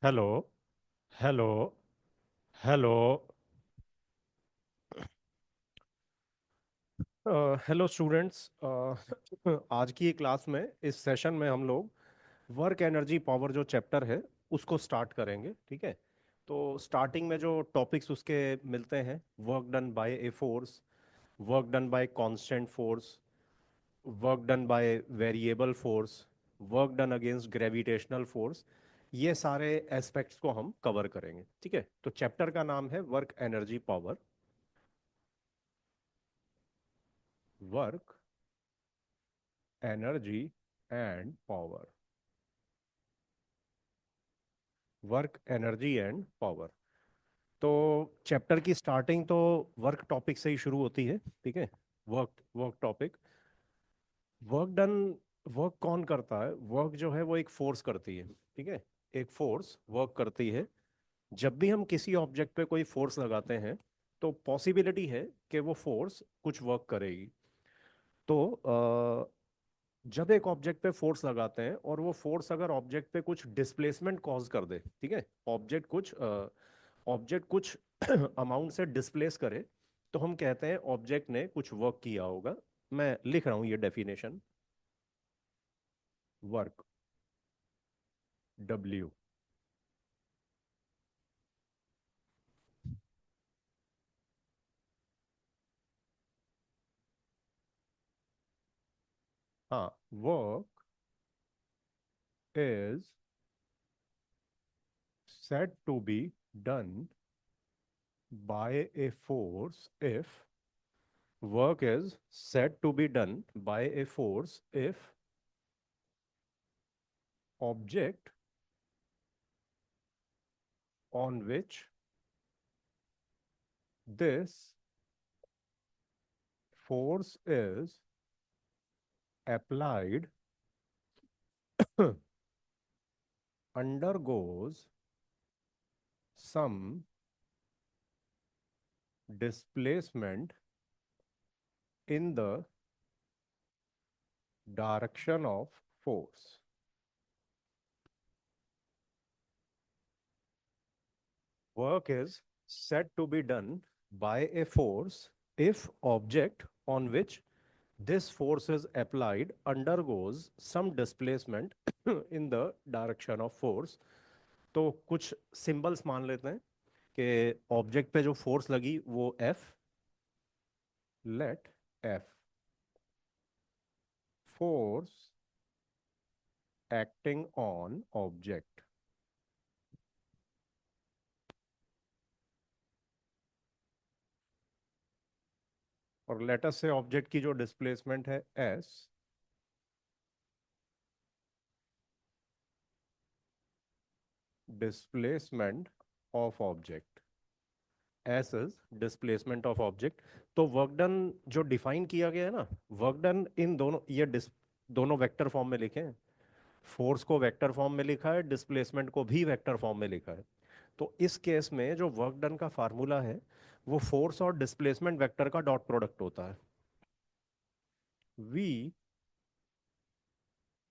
Hello. Hello. Hello. Hello students. आज की class में इस सेशन में हम लोग वर्क एनर्जी पावर जो चैप्टर है उसको स्टार्ट करेंगे। ठीक है। तो स्टार्टिंग में जो टॉपिक्स उसके मिलते हैं, work done by a force, work done bye constant force, work done by variable force, work done against gravitational force, ये सारे एस्पेक्ट्स को हम कवर करेंगे। ठीक है। तो चैप्टर का नाम है work energy power. Work energy and power. Work energy and power. तो चैप्टर की स्टार्टिंग तो वर्क टॉपिक से ही शुरू होती है। ठीक है। Work work topic. Work done. Work कौन करता है? वर्क जो है वो एक फोर्स करती है। ठीक है। एक फोर्स वर्क करती है। जब भी हम किसी ऑब्जेक्ट पे कोई फोर्स लगाते हैं तो पॉसिबिलिटी है कि वो फोर्स कुछ वर्क करेगी। तो जब एक ऑब्जेक्ट पे फोर्स लगाते हैं और वो फोर्स अगर ऑब्जेक्ट पे कुछ डिस्प्लेसमेंट कॉज कर दे, ठीक है, ऑब्जेक्ट कुछ अमाउंट से डिस्प्लेस करे, तो हम कहते हैं ऑब्जेक्ट ने कुछ वर्क किया होगा। मैं लिख रहा हूं ये डेफिनेशन। Work, W. हाँ। Work is said to be done by a force if work is said to be done by a force if object on which this force is applied undergoes some displacement in the direction of force. Work is said to be done by a force if object on which this force is applied undergoes some displacement in the direction of force. तो कुछ symbols मान लेते हैं कि object पे जो force लगी वो F। Let F force acting on object. और लेटर से ऑब्जेक्ट की जो डिस्प्लेसमेंट है S। Displacement of object. S is displacement of object. तो वर्क डन जो डिफाइन किया गया है ना, वर्क डन इन दोनों दोनों वेक्टर फॉर्म में लिखे हैं। फोर्स को वेक्टर फॉर्म में लिखा है, डिस्प्लेसमेंट को भी वेक्टर फॉर्म में लिखा है। तो इस केस में जो वर्क डन का फार्मूला है वो फोर्स और डिस्प्लेसमेंट वेक्टर का डॉट प्रोडक्ट होता है। We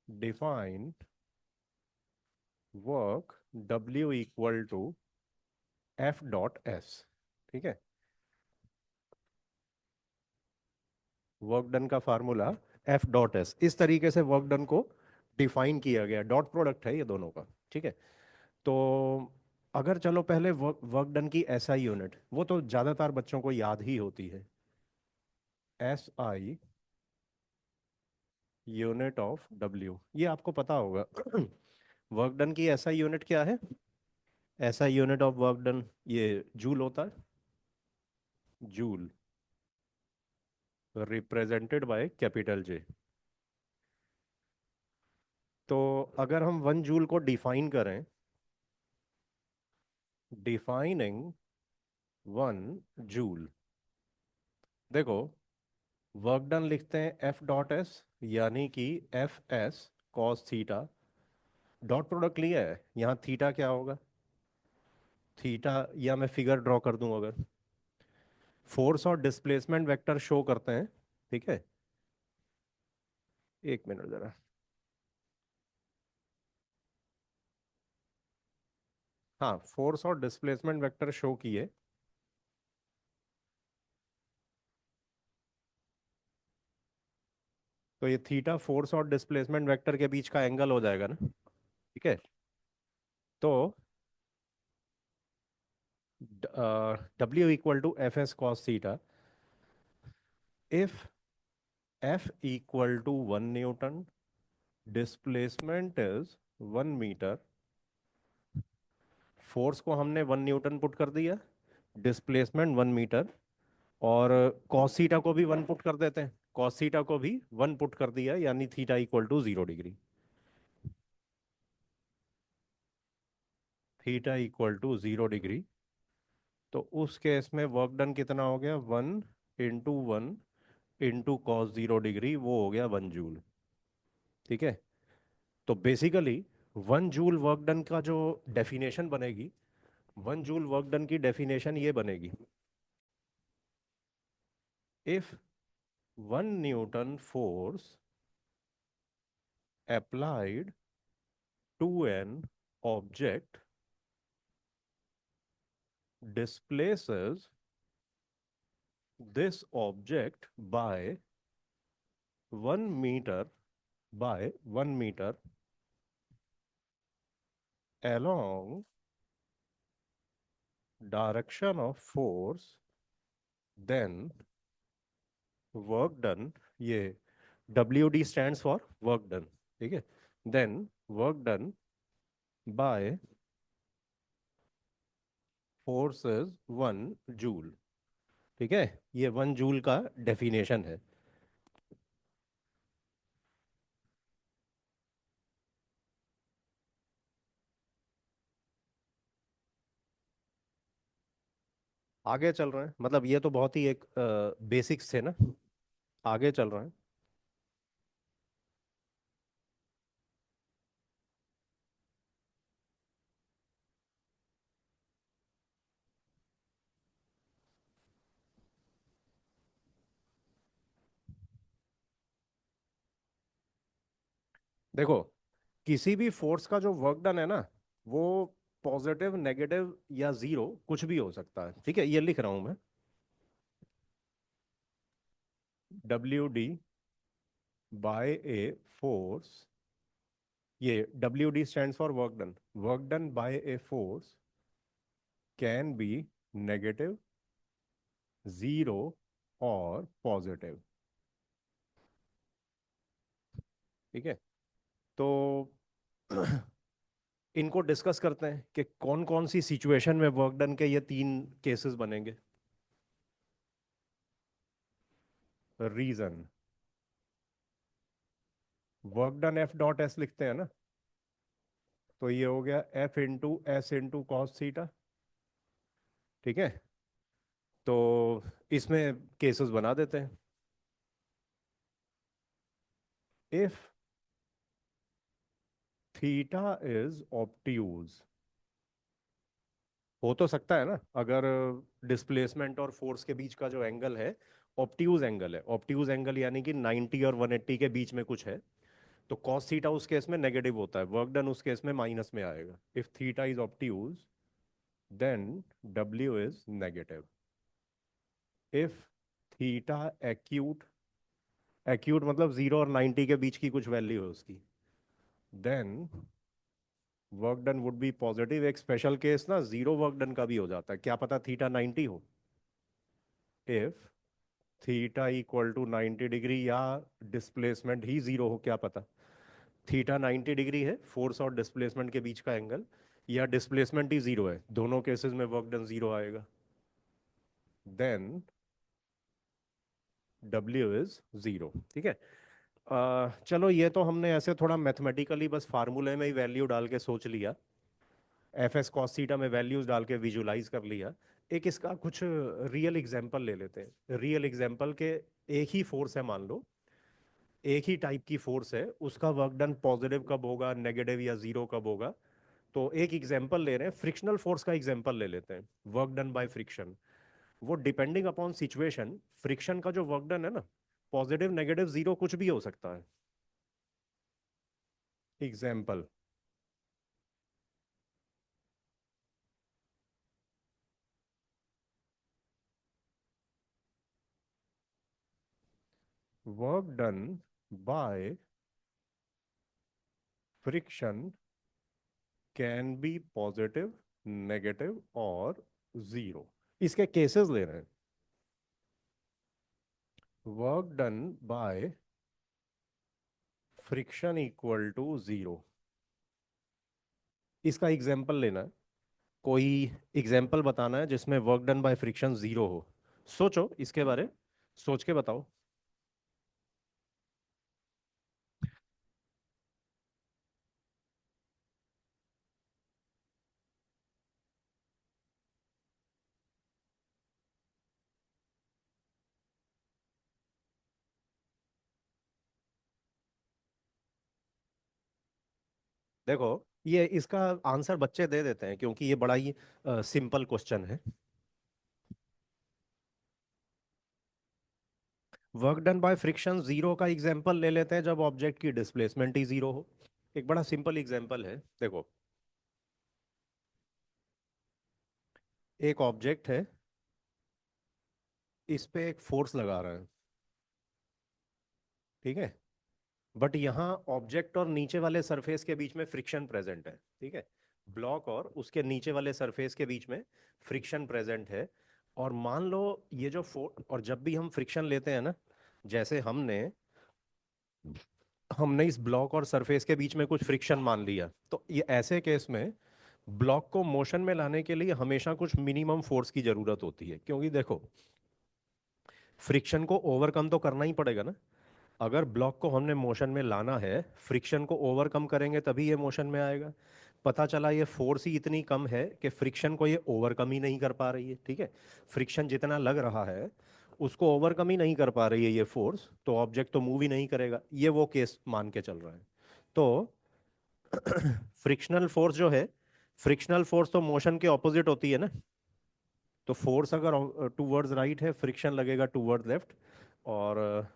define work W equal to F dot S. ठीक है। वर्क डन का फार्मूला एफ डॉट एस, इस तरीके से वर्क डन को डिफाइन किया गया। डॉट प्रोडक्ट है ये दोनों का। ठीक है। तो अगर चलो पहले वर्क वर्क डन की एसआई यूनिट, वो तो ज्यादातर बच्चों को याद ही होती है। S I unit of W, ये आपको पता होगा। वर्क डन की एसआई यूनिट क्या है? SI unit of work done ये जूल होता है। Joule, represented by capital J. तो अगर हम 1 जूल को डिफाइन करें, डिफाइनिंग 1 जूल, देखो, वर्क डन लिखते हैं एफ डॉट एस, यानी कि F S cos theta. Dot product लिया है, यहाँ थीटा क्या होगा? थीटा, या मैं फिगर ड्रॉ कर दूं अगर, फोर्स और डिस्प्लेसमेंट वेक्टर शो करते हैं। ठीक है। एक मिनट जरा। हाँ, फोर्स और डिस्प्लेसमेंट वेक्टर शो किए। तो ये थीटा फोर्स और डिस्प्लेसमेंट वेक्टर के बीच का एंगल हो जाएगा ना। ठीक है। तो W equal to F S cos theta, if F equal to 1 newton, displacement is 1 metre. Force को हमने 1 न्यूटन पुट कर दिया, डिस्प्लेसमेंट 1 मीटर, और कॉस थीटा को भी 1 पुट कर देते हैं। कॉस थीटा को भी 1 पुट कर दिया, यानी theta equal to 0 degree. Theta equal to 0 degree. तो उस केस में वर्क डन कितना हो गया? 1 इंटू 1 इंटू कॉस 0 डिग्री, वो हो गया 1 जूल। ठीक है। तो बेसिकली 1 जूल वर्क डन का जो डेफिनेशन बनेगी, 1 जूल वर्क डन की डेफिनेशन ये बनेगी: if 1 Newton force applied to an object displaces this object by 1 meter along direction of force, then work done, ये WD stands for work done, ठीक है, then work done by force is 1 joule. ठीक है। ये 1 joule का definition है। आगे चल रहे हैं, मतलब ये तो बहुत ही एक बेसिक्स थे ना। आगे चल रहे हैं। देखो, किसी भी फोर्स का जो वर्क डन है ना, वो पॉजिटिव, नेगेटिव या जीरो कुछ भी हो सकता है। ठीक है, ये लिख रहा हूं मैं: WD बाय ए फोर्स, ये WD stands for work done, work done by a force can be negative, zero और पॉजिटिव। ठीक है। तो इनको डिस्कस करते हैं कि कौन कौन सी सिचुएशन में वर्क डन के ये 3 केसेस बनेंगे। Reason, work done F dot S लिखते हैं ना, तो ये हो गया F into S into cos theta. ठीक है। तो इसमें केसेस बना देते हैं। इफ थीटा इज ऑब्ट्यूज, हो तो सकता है ना, अगर डिस्प्लेसमेंट और फोर्स के बीच का जो एंगल है ऑब्ट्यूज एंगल है। ऑब्ट्यूज एंगल यानी कि 90 और 180 के बीच में कुछ है, तो कॉस थीटा उस केस में नेगेटिव होता है, वर्क डन उस केस में माइनस में आएगा। If theta is obtuse, then W is negative. If theta acute, acute मतलब 0 और 90 के बीच की कुछ वैल्यू है उसकी, then work done would be positive. एक स्पेशल केस ना, जीरो वर्क डन का भी हो जाता है, क्या पता थीटा 90 हो। If theta equal to 90 degree, या डिस्प्लेसमेंट ही जीरो हो, क्या पता। थीटा 90 डिग्री है, फोर्स और डिस्प्लेसमेंट के बीच का एंगल, या डिस्प्लेसमेंट ही जीरो है, दोनों केसेस में वर्क डन जीरो आएगा। Then W is zero. ठीक है। चलो, ये तो हमने ऐसे थोड़ा मैथमेटिकली बस फार्मूले में ही वैल्यू डाल के सोच लिया, एफ एस कॉस थीटा में वैल्यूज डाल के विजुलाइज कर लिया। एक इसका कुछ रियल एग्जांपल ले लेते हैं। रियल एग्जांपल के, एक ही फोर्स है मान लो, एक ही टाइप की फोर्स है, उसका वर्क डन पॉजिटिव कब होगा, नेगेटिव या जीरो कब होगा। तो एक एग्जांपल ले रहे हैं, फ्रिक्शनल फोर्स का एग्जांपल ले लेते हैं, वर्क डन बाय फ्रिक्शन। वो डिपेंडिंग अपॉन सिचुएशन, फ्रिक्शन का जो वर्क डन है ना, पॉजिटिव, नेगेटिव, जीरो कुछ भी हो सकता है। Example, work done by friction can be positive, negative और जीरो। इसके केसेस ले रहे हैं। Work done by friction equal to zero. इसका एग्जाम्पल लेना है। कोई एग्जाम्पल बताना है जिसमें work done by friction zero हो। सोचो इसके बारे, सोच के बताओ। देखो, ये इसका आंसर बच्चे दे देते हैं क्योंकि ये बड़ा ही सिंपल क्वेश्चन है। Work done by friction zero का एग्जाम्पल ले लेते हैं जब ऑब्जेक्ट की डिस्प्लेसमेंट ही जीरो हो। एक बड़ा सिंपल एग्जाम्पल है, देखो। एक ऑब्जेक्ट है, इस पे एक फोर्स लगा रहा है, ठीक है। बट यहाँ ऑब्जेक्ट और नीचे वाले सरफेस के बीच में फ्रिक्शन प्रेजेंट है, ठीक है। ब्लॉक और उसके नीचे वाले सरफेस के बीच में फ्रिक्शन प्रेजेंट है। और मान लो ये जो फोर्स, और जब भी हम फ्रिक्शन लेते हैं ना, जैसे हमने हमने इस ब्लॉक और सरफेस के बीच में कुछ फ्रिक्शन मान लिया, तो ये ऐसे केस में ब्लॉक को मोशन में लाने के लिए हमेशा कुछ मिनिमम फोर्स की जरूरत होती है, क्योंकि देखो फ्रिक्शन को ओवरकम तो करना ही पड़ेगा ना। अगर ब्लॉक को हमने मोशन में लाना है, फ्रिक्शन को ओवरकम करेंगे तभी ये मोशन में आएगा। पता चला ये फोर्स ही इतनी कम है कि फ्रिक्शन को ये ओवरकम ही नहीं कर पा रही है, ठीक है। फ्रिक्शन जितना लग रहा है उसको ओवरकम ही नहीं कर पा रही है ये फोर्स, तो ऑब्जेक्ट तो मूव ही नहीं करेगा। ये वो केस मान के चल रहा है। तो फ्रिक्शनल फोर्स जो है, फ्रिक्शनल फोर्स तो मोशन के ऑपोजिट होती है ना। तो फोर्स अगर टूवर्ड्स राइट है, फ्रिक्शन लगेगा टूवर्ड लेफ्ट। और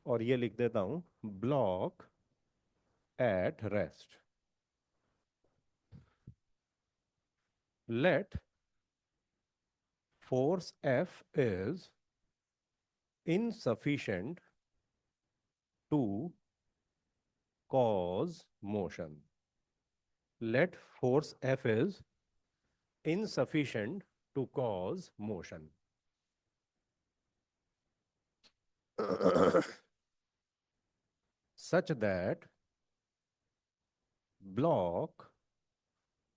और ये लिख देता हूं, block at rest, let force F is insufficient to cause motion. Let force F is insufficient to cause motion. Such that block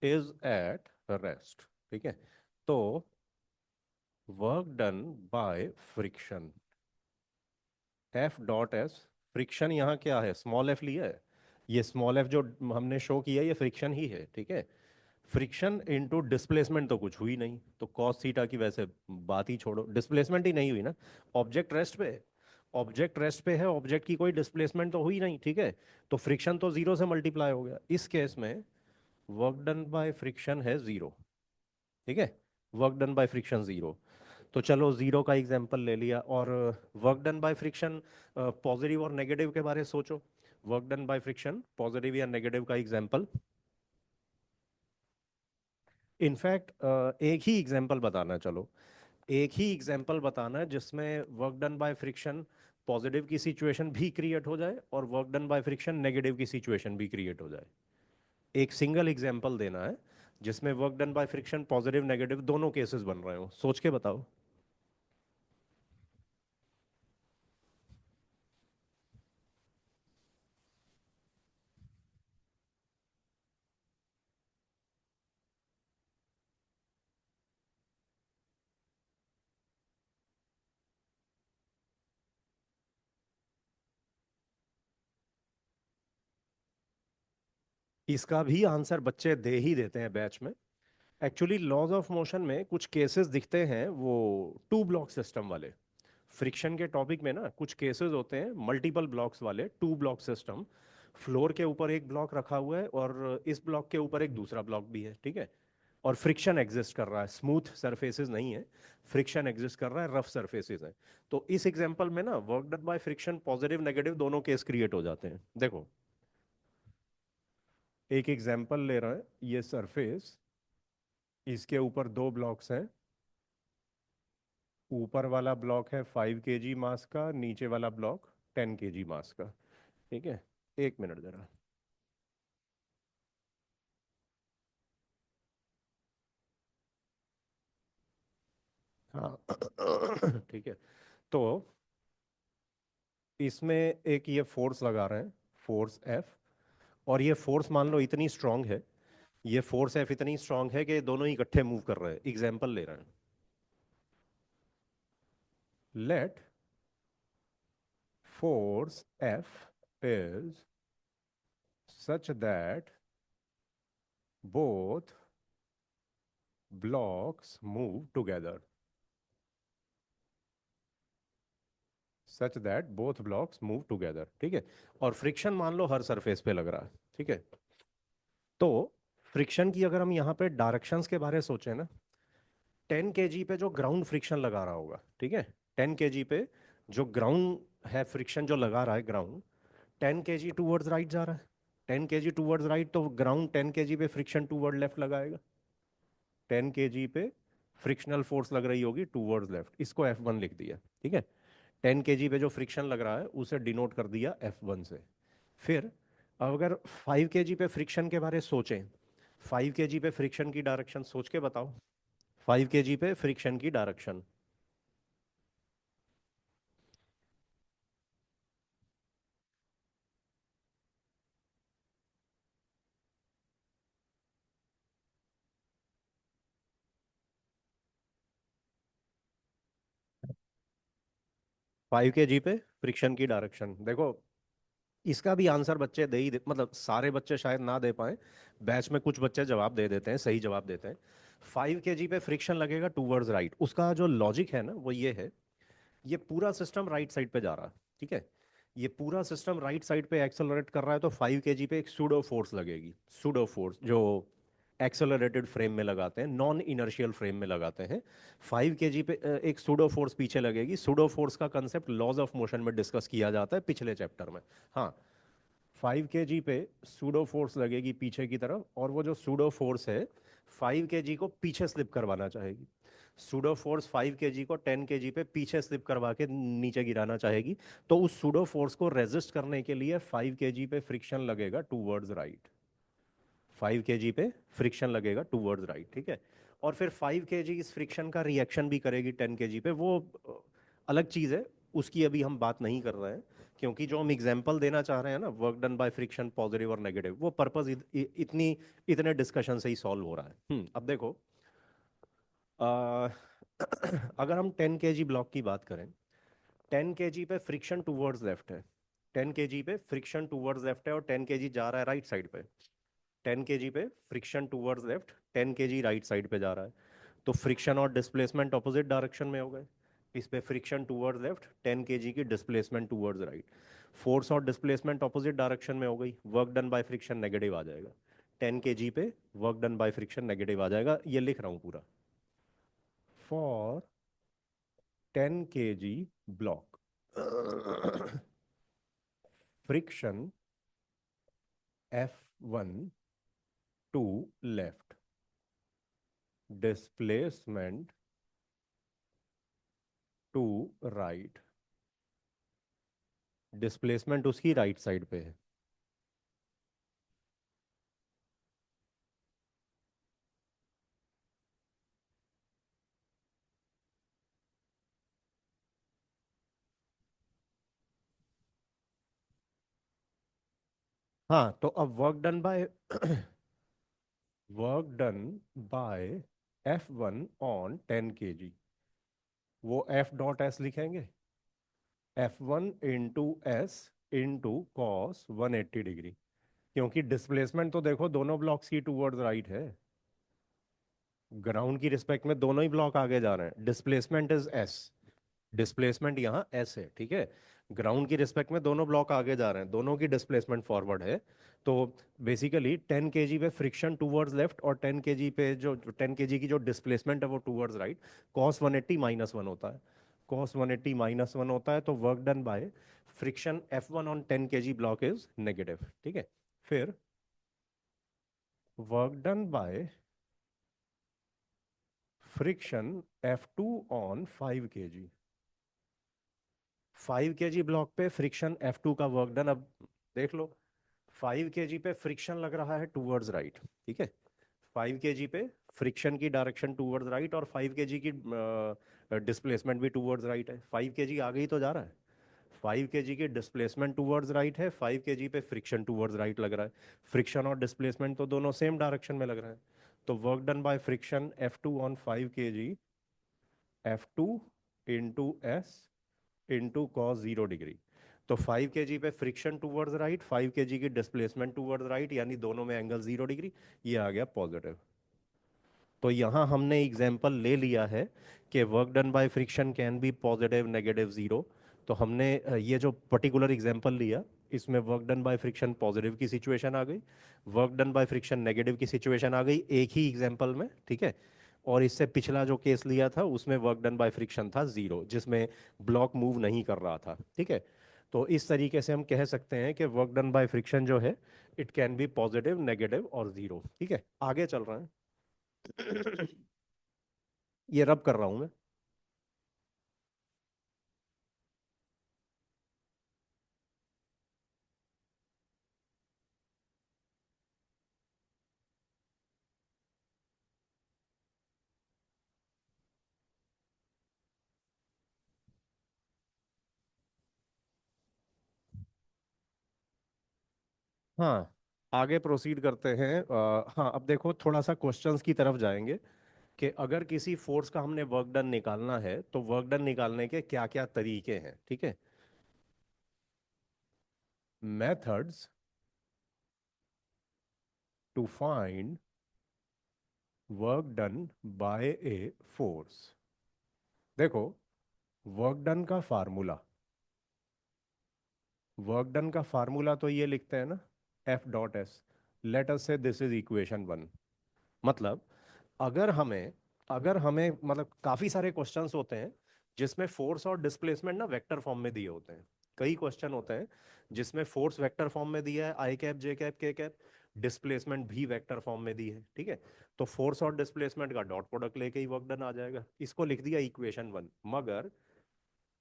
is at rest, ठीक है। तो work done by friction, F dot S, friction यहाँ क्या है, small F लिया है। ये small F जो हमने शो किया ये फ्रिक्शन ही है, ठीक है। फ्रिक्शन इनटू डिस्प्लेसमेंट तो कुछ हुई नहीं, तो कॉस थीटा की वैसे बात ही छोड़ो, डिस्प्लेसमेंट ही नहीं हुई ना। ऑब्जेक्ट रेस्ट पे है, ऑब्जेक्ट रेस्ट पे है, ऑब्जेक्ट की कोई डिस्प्लेसमेंट तो हुई नहीं, ठीक है। तो फ्रिक्शन तो जीरो से मल्टीप्लाई हो गया। इस केस में वर्क डन बाय फ्रिक्शन है जीरो, ठीक है। Work done by friction zero. तो चलो जीरो का एग्जांपल ले लिया। और work done by friction positive और नेगेटिव के बारे में सोचो। Work done by friction positive या नेगेटिव का एग्जांपल। इनफैक्ट एक ही एग्जांपल बताना, चलो एक ही एग्जांपल बताना है जिसमें work done by friction positive की सिचुएशन भी क्रिएट हो जाए और work done by friction negative की सिचुएशन भी क्रिएट हो जाए। एक सिंगल एग्जांपल देना है जिसमें work done by friction positive negative दोनों केसेस बन रहे हो, सोच के बताओ। इसका भी आंसर बच्चे दे ही देते हैं बैच में। एक्चुअली लॉज ऑफ मोशन में कुछ केसेस दिखते हैं वो टू ब्लॉक सिस्टम वाले। फ्रिक्शन के टॉपिक में ना कुछ केसेस होते हैं मल्टीपल ब्लॉक्स वाले, टू ब्लॉक सिस्टम। फ्लोर के ऊपर एक ब्लॉक रखा हुआ है और इस ब्लॉक के ऊपर एक दूसरा ब्लॉक भी है, ठीक है। और फ्रिक्शन एग्जिस्ट कर रहा है, स्मूथ सरफेसेस नहीं है, फ्रिक्शन एग्जिस्ट कर रहा है, रफ सरफेसेस है। तो इस एग्जांपल में ना work done by friction positive negative दोनों केस क्रिएट हो जाते हैं। देखो एक एग्जांपल ले रहा है, ये सरफेस, इसके ऊपर दो ब्लॉक्स हैं, ऊपर वाला ब्लॉक है 5 kg मास का, नीचे वाला ब्लॉक 10 kg मास का। ठीक है, 1 मिनट जरा। हाँ ठीक है। तो इसमें एक ये फोर्स लगा रहे हैं, फोर्स एफ। और ये फोर्स मान लो इतनी स्ट्रांग है, ये फोर्स एफ इतनी स्ट्रांग है कि दोनों ही इकट्ठे मूव कर रहे हैं। एग्जाम्पल ले रहे हैं। Let force F is such that both blocks move together, such that both blocks move together। ठीक है, और फ्रिक्शन मान लो हर सरफेस पे लग रहा है। ठीक है, तो फ्रिक्शन की अगर हम यहाँ पे डायरेक्शंस के बारे में सोचें ना, 10 kg पे जो ग्राउंड फ्रिक्शन लगा रहा होगा, ठीक है, 10 kg पे जो ग्राउंड है, फ्रिक्शन जो लगा रहा है ग्राउंड, 10 kg टूवर्ड्स राइट जा रहा है। 10 kg टूवर्ड्स राइट, तो ग्राउंड 10 kg पे फ्रिक्शन टूवर्ड लेफ्ट लगाएगा। 10 kg पे फ्रिक्शनल फोर्स लग रही होगी टूवर्ड्स लेफ्ट, इसको F1 लिख दिया। ठीक है, 10 kg पे जो फ्रिक्शन लग रहा है उसे डिनोट कर दिया F1 से। फिर अब अगर 5 kg पे फ्रिक्शन के बारे में सोचें, 5 kg पे फ्रिक्शन की डायरेक्शन सोच के बताओ। 5 kg पे फ्रिक्शन की डायरेक्शन। 5 kg पे फ्रिक्शन की डायरेक्शन देखो, इसका भी आंसर बच्चे दे ही दे, मतलब सारे बच्चे शायद ना दे पाए, बैच में कुछ बच्चे जवाब दे देते हैं, सही जवाब देते हैं। 5 kg पे फ्रिक्शन लगेगा टूवर्ड्स राइट, उसका जो लॉजिक है ना वो ये है, ये पूरा सिस्टम राइट साइड पे जा रहा है। ठीक है, ये पूरा सिस्टम राइट साइड पे एक्सेलरेट कर रहा है, तो 5 kg पे एक सूडो फोर्स लगेगी। सूडो फोर्स जो एक्सेलरेटेड फ्रेम में लगाते हैं, नॉन इनर्शियल फ्रेम में लगाते हैं। 5 kg पे एक सूडो फोर्स पीछे लगेगी। सूडो फोर्स का कंसेप्ट लॉज ऑफ मोशन में डिस्कस किया जाता है पिछले चैप्टर में। हाँ, 5 kg पे सूडो फोर्स लगेगी पीछे की तरफ, और वो जो सूडो फोर्स है 5 kg को पीछे स्लिप करवाना चाहेगी। सूडो फोर्स 5 kg को 10 kg पे पीछे स्लिप करवा के नीचे गिराना चाहेगी। तो उस सूडो फोर्स को रेजिस्ट करने के लिए 5 kg पे फ्रिक्शन लगेगा टूवर्ड्स राइट। 5 kg पे फ्रिक्शन लगेगा टूवर्ड्स राइट। ठीक है, और फिर 5 kg इस फ्रिक्शन का रिएक्शन भी करेगी 10 kg पे, वो अलग चीज़ है, उसकी अभी हम बात नहीं कर रहे हैं। क्योंकि जो हम एग्जाम्पल देना चाह रहे हैं ना, work done by friction positive और नेगेटिव, वो पर्पज इतनी इतने डिस्कशन से ही सॉल्व हो रहा है। अब देखो, अ, अगर हम 10 kg ब्लॉक की बात करें, 10 kg पे फ्रिक्शन टूवर्ड्स लेफ्ट है। 10 kg पे फ्रिक्शन टूवर्ड्स लेफ्ट है और 10 kg जा रहा है राइट साइड पे। 10 kg पे friction towards left, 10 kg right side पे जा रहा है। तो फ्रिक्शन और डिस्प्लेसमेंट ऑपोजिट डायरेक्शन में हो गए। इस पे फ्रिक्शन टूवर्ड्स लेफ्ट, 10 kg की डिस्प्लेसमेंट टूवर्ड्स राइट। फोर्स और डिस्प्लेसमेंट ऑपोजिट डायरेक्शन में हो गई, work done by friction negative आ जाएगा। 10 kg पे work done by friction negative आ जाएगा, ये लिख रहा हूँ पूरा। For 10 kg block, friction F1 to left, displacement to right. Displacement उसकी राइट साइड पे है। हाँ, तो अब work done by F1 on 10 kg, वो F डॉट एस लिखेंगे। F1 into S into cos 180 degree. क्योंकि डिस्प्लेसमेंट तो देखो दोनों ब्लॉक्स की टूवर्ड्स राइट है, ग्राउंड की रिस्पेक्ट में दोनों ही ब्लॉक आगे जा रहे हैं। डिस्प्लेसमेंट इज एस, डिस्प्लेसमेंट यहाँ एस है। ठीक है, ग्राउंड की रिस्पेक्ट में दोनों ब्लॉक आगे जा रहे हैं, दोनों की डिस्प्लेसमेंट फॉरवर्ड है। तो बेसिकली 10 kg पे फ्रिक्शन टूवर्ड्स लेफ्ट और 10 kg पे जो 10 kg की जो डिस्प्लेसमेंट है वो टूवर्ड्स राइट, कॉस 180 - 1 होता है। कॉस 180 - 1 होता है, तो work done by friction F1 on 10 kg block is negative. ठीक है, फिर work done by friction F2 on 5 kg। 5 kg block पे फ्रिक्शन F2 का वर्क डन। अब देख लो, 5 kg पे फ्रिक्शन लग रहा है टूवर्ड्स राइट, ठीक है। 5 kg पे फ्रिक्शन की डायरेक्शन टूवर्ड्स राइट, और 5 kg की डिस्प्लेसमेंट भी टूवर्ड्स राइट है। 5 kg आगे ही तो जा रहा है। 5 kg की डिस्प्लेसमेंट टूवर्ड्स राइट है, 5 kg पे फ्रिक्शन टूवर्ड्स राइट लग रहा है। फ्रिक्शन और डिस्प्लेसमेंट तो दोनों सेम डायरेक्शन में लग रहे हैं। तो work done by friction F2 on 5 kg, F2 into S into cos 0 degree. तो 5 kg पे फ्रिक्शन टूवर्ड्स राइट, 5 kg की डिस्प्लेसमेंट टूवर्ड्स राइट, यानी दोनों में एंगल 0 डिग्री। ये आ गया पॉजिटिव। तो यहाँ हमने एग्जाम्पल ले लिया है कि work done by friction can be positive, negative, zero. तो हमने ये जो पर्टिकुलर एग्जाम्पल लिया, इसमें work done by friction positive की सिचुएशन आ गई, work done by friction negative की सिचुएशन आ गई, एक ही एग्जाम्पल में, ठीक है। और इससे पिछला जो केस लिया था उसमें वर्क डन बाय फ्रिक्शन था जीरो, जिसमें ब्लॉक मूव नहीं कर रहा था, ठीक है। तो इस तरीके से हम कह सकते हैं कि वर्क डन बाय फ्रिक्शन जो है, it can be positive, negative और जीरो, ठीक है। आगे चल रहे हैं। ये रब कर रहा हूं मैं। हाँ, आगे प्रोसीड करते हैं। हाँ, अब देखो थोड़ा सा क्वेश्चंस की तरफ जाएंगे कि अगर किसी फोर्स का हमने वर्क डन निकालना है तो वर्क डन निकालने के क्या क्या तरीके हैं, ठीक है। Methods to find work done by a force. देखो, वर्क डन का फार्मूला, वर्क डन का फार्मूला तो ये लिखते हैं ना, F.S। लेट अस से दिस इज इक्वेशन 1। मतलब अगर हमें अगर हमें मतलब काफी सारे क्वेश्चंस होते हैं जिसमें फोर्स और डिस्प्लेसमेंट ना वेक्टर फॉर्म में दिए होते हैं। कई क्वेश्चन होते हैं जिसमें फोर्स वेक्टर फॉर्म में दिया है, आई कैप, जे कैप, के कैप। डिस्प्लेसमेंट भी वेक्टर फॉर्म में दी है, ठीक है। तो फोर्स और डिस्प्लेसमेंट का डॉट प्रोडक्ट लेके ही वर्क डन आ जाएगा। इसको लिख दिया इक्वेशन 1। मगर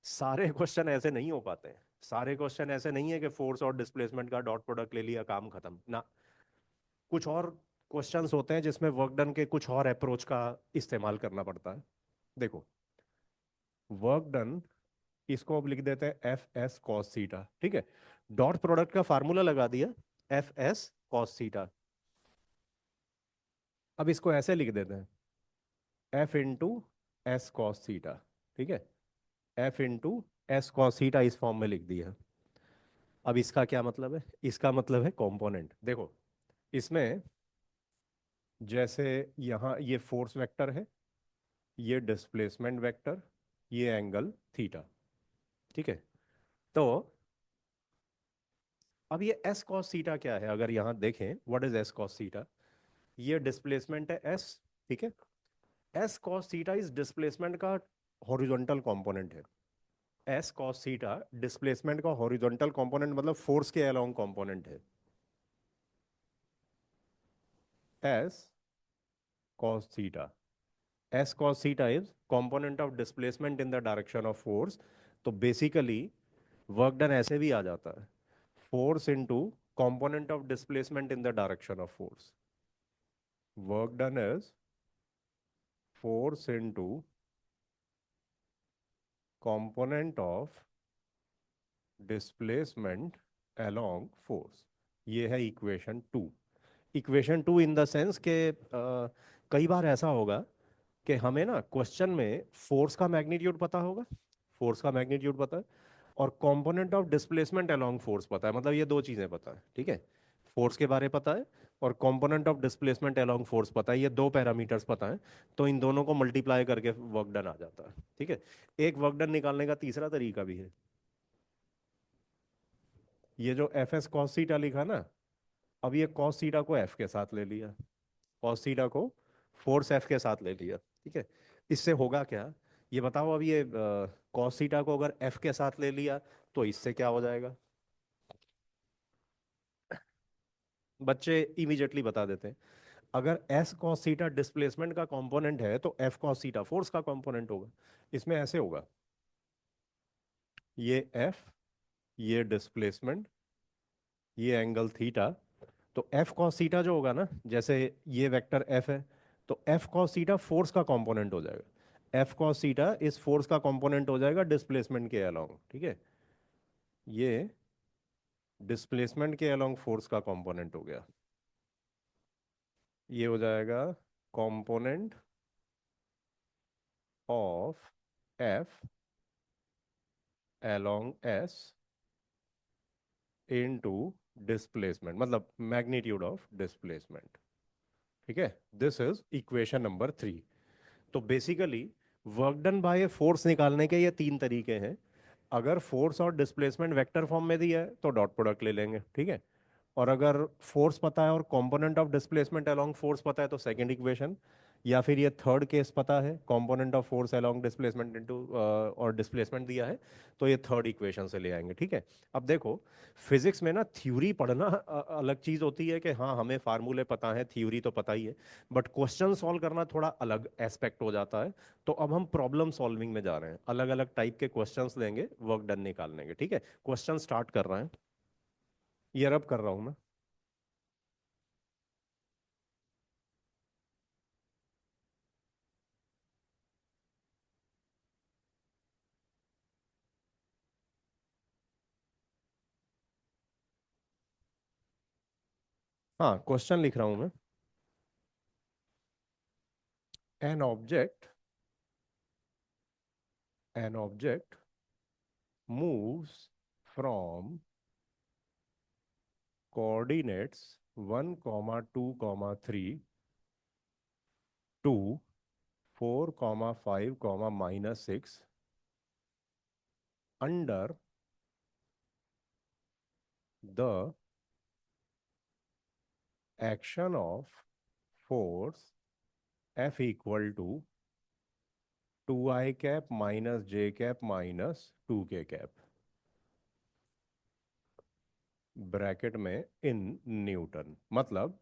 सारे क्वेश्चन ऐसे नहीं हो पाते हैं। सारे क्वेश्चन ऐसे नहीं है कि फोर्स और डिस्प्लेसमेंट का डॉट प्रोडक्ट ले लिया, काम खत्म ना। कुछ और क्वेश्चंस होते हैं जिसमें वर्क डन के कुछ और अप्रोच का इस्तेमाल करना पड़ता है। देखो, वर्क डन, इसको अब लिख देते हैं F S cos थीटा, ठीक है। डॉट प्रोडक्ट का फार्मूला लगा दिया, F S cos थीटा। अब इसको ऐसे लिख देते हैं, F into S cos theta, ठीक है। F into S cos theta इस फॉर्म में लिख दिया। अब इसका क्या मतलब है? इसका मतलब है कंपोनेंट। देखो, इसमें जैसे यहाँ ये फोर्स वेक्टर है, ये डिस्प्लेसमेंट वेक्टर, ये एंगल थीटा, ठीक है। तो अब ये एस कॉस थीटा क्या है? अगर यहाँ देखें, what is S cos theta? ये डिस्प्लेसमेंट है एस, ठीक है। एस कॉस थीटा इस डिस्प्लेसमेंट का हॉरिजॉन्टल कंपोनेंट है। एस कॉस थीटा डिस्प्लेसमेंट का हॉरिजॉन्टल कंपोनेंट, मतलब फोर्स के अलोंग कंपोनेंट है। S cos theta, S cos theta is component of displacement in the direction of force। तो बेसिकली वर्क डन ऐसे भी आ जाता है, force into component of displacement in the direction of force। Work done is force into component of displacement along force। ये है equation 2। Equation 2 in the sense के कई बार ऐसा होगा कि हमें ना क्वेश्चन में फोर्स का मैग्नीट्यूड पता होगा, फोर्स का मैग्नीट्यूड पता है, और component of displacement along force पता है। मतलब ये दो चीजें पता है, ठीक है। फोर्स के बारे पता है और component of displacement along force पता है, ये दो पैरामीटर्स पता है। तो इन दोनों को मल्टीप्लाई करके वर्क डन आ जाता है, ठीक है। एक वर्क डन निकालने का तीसरा तरीका भी है। ये जो एफ एस कॉस थीटा लिखा ना, अब ये कॉस थीटा को एफ के साथ ले लिया, कॉस थीटा को फोर्स एफ के साथ ले लिया, ठीक है। इससे होगा क्या, ये बताओ। अब ये कॉस थीटा को अगर एफ के साथ ले लिया तो इससे क्या हो जाएगा? बच्चे इमीडिएटली बता देते हैं। अगर एस कॉस थीटा डिस्प्लेसमेंट का कंपोनेंट है तो एफ कॉस थीटा फोर्स का कंपोनेंट होगा। इसमें ऐसे होगा, ये एफ, ये डिस्प्लेसमेंट, ये एंगल थीटा। तो एफ कॉस थीटा जो होगा ना, जैसे ये वेक्टर एफ है, तो एफ कॉस थीटा फोर्स का कंपोनेंट हो जाएगा। एफ कॉस थीटा इस फोर्स का कंपोनेंट हो जाएगा डिस्प्लेसमेंट के अलोंग, ठीक है। ये डिस्प्लेसमेंट के अलोंग फोर्स का कंपोनेंट हो गया। ये हो जाएगा component of F along S into displacement, मतलब मैग्नीट्यूड ऑफ डिस्प्लेसमेंट, ठीक है। This is equation number 3। तो basically work done by a force निकालने के ये तीन तरीके हैं। अगर फोर्स और डिस्प्लेसमेंट वेक्टर फॉर्म में दिया है तो डॉट प्रोडक्ट ले लेंगे, ठीक है। और अगर फोर्स पता है और component of displacement along force पता है तो सेकंड इक्वेशन, या फिर ये थर्ड केस पता है, component of force along displacement into और डिस्प्लेसमेंट दिया है, तो ये थर्ड इक्वेशन से ले आएंगे, ठीक है। अब देखो, फिजिक्स में ना थ्योरी पढ़ना अलग चीज होती है कि हाँ हमें फार्मूले पता है, थ्योरी तो पता ही है, बट क्वेश्चन सॉल्व करना थोड़ा अलग एस्पेक्ट हो जाता है। तो अब हम प्रॉब्लम सॉल्विंग में जा रहे हैं, अलग अलग टाइप के क्वेश्चंस लेंगे वर्क डन निकालने के, ठीक है। क्वेश्चन स्टार्ट कर रहे हैं, ये रब कर रहा हूं मैं। हाँ, क्वेश्चन लिख रहा हूं मैं। An object an object moves from coordinates 1, 2, 3 to 4, 5, -6 under the action of force F equal to 2i cap -j cap -2k cap, bracket में इन न्यूटन। मतलब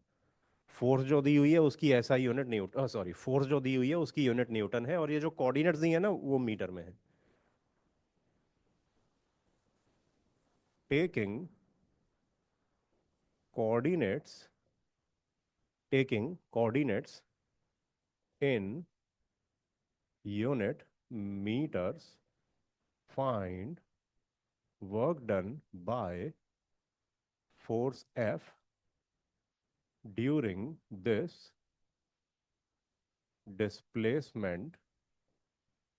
फोर्स जो दी हुई है उसकी ऐसा यूनिट न्यूटन, सॉरी, फोर्स जो दी हुई है उसकी यूनिट न्यूटन है, और ये जो कोऑर्डिनेट्स दी है ना वो मीटर में है। Taking coordinates taking coordinates in unit meters, find work done by force F during this displacement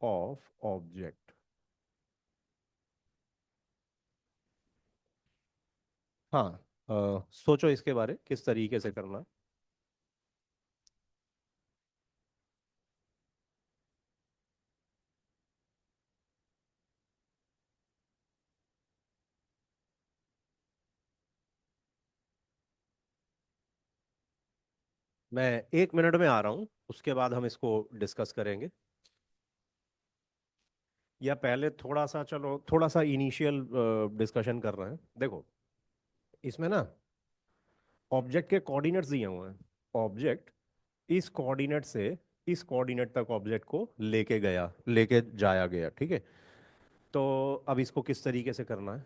of object। हाँ, सोचो इसके बारे किस तरीके से करना। मैं 1 मिनट में आ रहा हूँ, उसके बाद हम इसको डिस्कस करेंगे। या पहले थोड़ा सा, चलो थोड़ा सा इनिशियल डिस्कशन कर रहे हैं। देखो, इसमें ना ऑब्जेक्ट के कोऑर्डिनेट्स दिए हुए हैं। ऑब्जेक्ट इस कोऑर्डिनेट से इस कोऑर्डिनेट तक ऑब्जेक्ट को लेके जाया गया, ठीक है। तो अब इसको किस तरीके से करना है।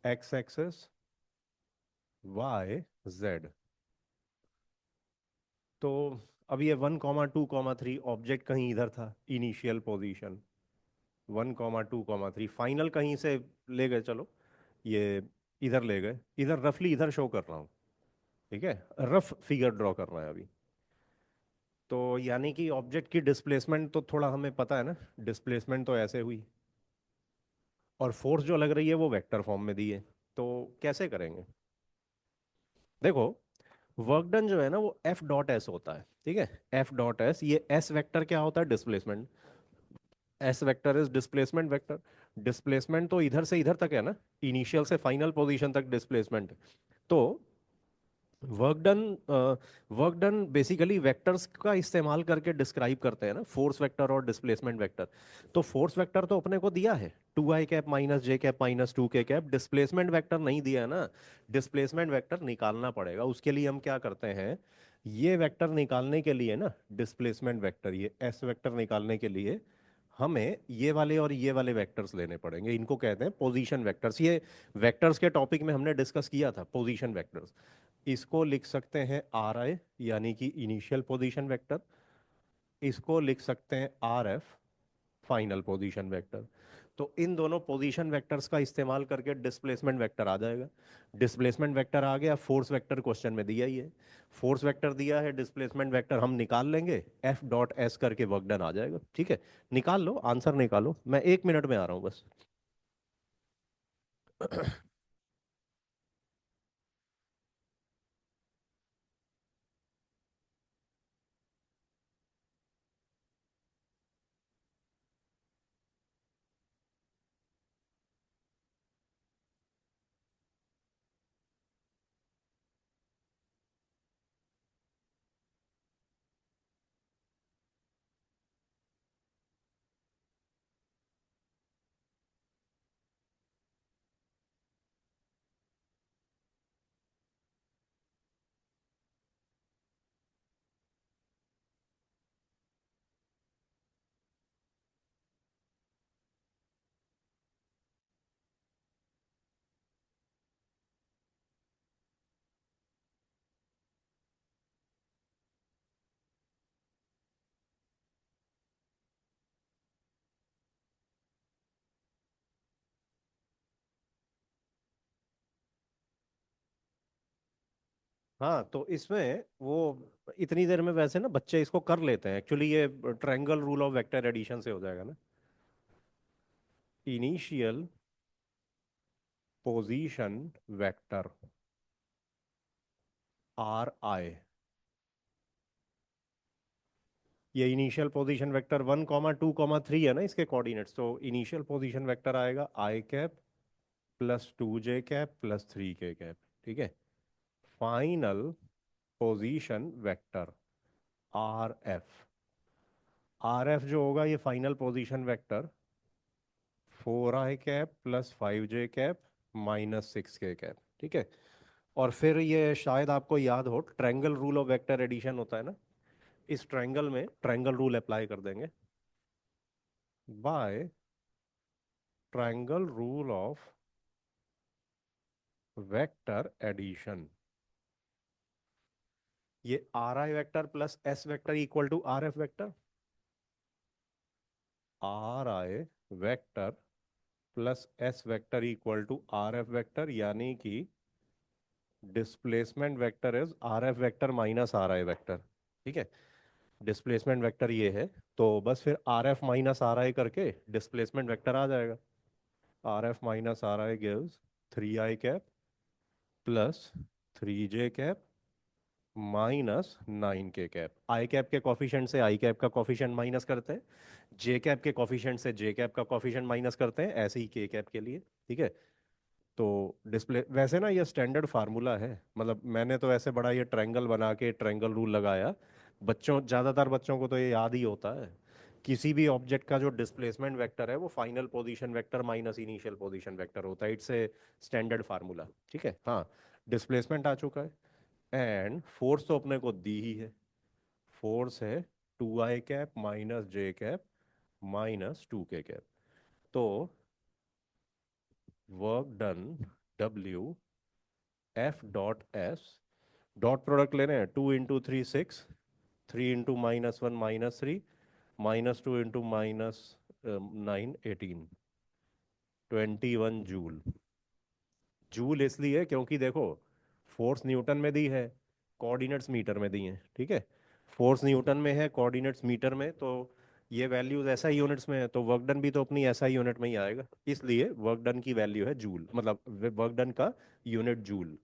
X axis, Y, Z. तो अब ये 1, 2, 3 ऑब्जेक्ट कहीं इधर था, इनिशियल पोजीशन 1, 2, 3, फाइनल कहीं से ले गए, चलो ये इधर ले गए, इधर रफली इधर शो कर रहा हूँ, ठीक है। रफ फिगर ड्रॉ कर रहा है अभी। तो यानी कि ऑब्जेक्ट की डिस्प्लेसमेंट तो थोड़ा हमें पता है ना, डिस्प्लेसमेंट तो ऐसे हुई, और फोर्स जो लग रही है वो वेक्टर फॉर्म में दी है। तो कैसे करेंगे। देखो, वर्क डन जो है ना वो एफ डॉट एस होता है, ठीक है। एफ डॉट एस, ये एस वेक्टर क्या होता है, displacement. S vector is displacement vector. Displacement तो इधर से इधर तक है ना, इनिशियल से फाइनल पोजीशन तक डिस्प्लेसमेंट। तो work done, work done basically vectors का इस्तेमाल करके डिस्क्राइब करते हैं ना, फोर्स वेक्टर और डिस्प्लेसमेंट वेक्टर। तो फोर्स वेक्टर तो अपने को दिया है, 2i cap minus J cap minus 2k cap. Displacement vector नहीं दिया है ना, डिस्प्लेसमेंट वेक्टर निकालना पड़ेगा। उसके लिए हम क्या करते हैं, ये वेक्टर निकालने के लिए ना, डिस्प्लेसमेंट वेक्टर, ये एस वेक्टर निकालने के लिए हमें ये वाले और ये वाले वेक्टर्स लेने पड़ेंगे। इनको कहते हैं पोजीशन वेक्टर्स। ये वेक्टर्स के टॉपिक में हमने डिस्कस किया था, पोजीशन वेक्टर्स। इसको लिख सकते हैं आर आई, यानी कि इनिशियल पोजीशन वेक्टर। इसको लिख सकते हैं R F, final position vector. तो इन दोनों पोजीशन वेक्टर्स का इस्तेमाल करके डिस्प्लेसमेंट वेक्टर आ जाएगा। डिस्प्लेसमेंट वेक्टर आ गया, फोर्स वेक्टर क्वेश्चन में दिया ही है। फोर्स वेक्टर दिया है, डिस्प्लेसमेंट वेक्टर हम निकाल लेंगे, एफ डॉट एस करके वर्क डन आ जाएगा। ठीक है, निकाल लो, आंसर निकालो, मैं 1 मिनट में आ रहा हूँ बस। हाँ, तो इसमें वो इतनी देर में वैसे ना बच्चे इसको कर लेते हैं एक्चुअली, ये triangle rule of vector addition से हो जाएगा ना। Initial position vector R I, ये इनिशियल पोजीशन वेक्टर 1, 2, 3 है ना, इसके कोऑर्डिनेट्स। तो इनिशियल पोजीशन वेक्टर आएगा I cap plus 2j cap plus 3k cap. ठीक है, final position vector R F, R F जो होगा ये final position vector 4i cap plus 5j cap minus 6k cap. ठीक है, और फिर ये शायद आपको याद हो, triangle rule of vector addition होता है ना, इस ट्रायंगल में ट्रायंगल रूल अप्लाई कर देंगे। By triangle rule of vector addition, ये R I vector plus S vector equal to R F vector. R I vector plus S vector equal to R F vector, यानी कि displacement vector is R F vector minus R I vector. ठीक है, displacement vector ये है, तो बस फिर R F minus R I करके डिस्प्लेसमेंट वेक्टर आ जाएगा। R F minus R I gives 3i cap plus 3j cap minus 9k cap. I cap के कॉफिशेंट से आई कैप का कॉफिशेंट माइनस करते हैं, जे कैप के कॉफिशेंट से जे कैप का कॉफिशेंट माइनस करते हैं, ऐसे ही के कैप के लिए। ठीक है, तो डिस्प्ले वैसे ना ये स्टैंडर्ड फार्मूला है, मतलब मैंने तो ऐसे बड़ा ये ट्रायंगल बना के ट्रायंगल रूल लगाया। बच्चों, ज़्यादातर बच्चों को तो ये याद ही होता है। किसी भी ऑब्जेक्ट का जो डिस्प्लेसमेंट वेक्टर है वो final position vector minus initial position vector होता है। It's a standard formula. ठीक है, हाँ, डिस्प्लेसमेंट आ चुका है, एंड फोर्स तो अपने को दी ही है। फोर्स है 2i cap minus J cap minus 2k cap. तो work done W F dot S, dot product ले रहे हैं, 2 into 3 6, 3 into -1 -3, -2 into -9 18, 21 joule. Joule इसलिए क्योंकि देखो, फोर्स न्यूटन में दी है, कोऑर्डिनेट्स मीटर में दी हैं। ठीक है, फोर्स न्यूटन में है, कोऑर्डिनेट्स मीटर में, तो ये वैल्यूज ऐसा ही यूनिट्स में है, तो वर्क डन भी तो अपनी ऐसा ही यूनिट में ही आएगा। इसलिए वर्क डन की वैल्यू है जूल, मतलब वर्क डन का यूनिट जूल।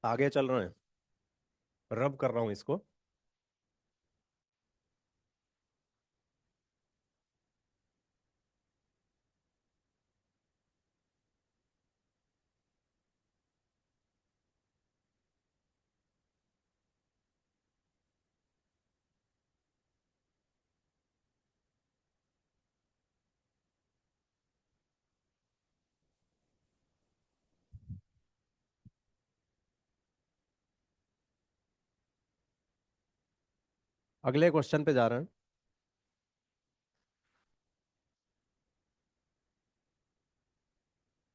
आगे चल रहे हैं, रब कर रहा हूँ इसको। अगले क्वेश्चन पे जा रहे हैं।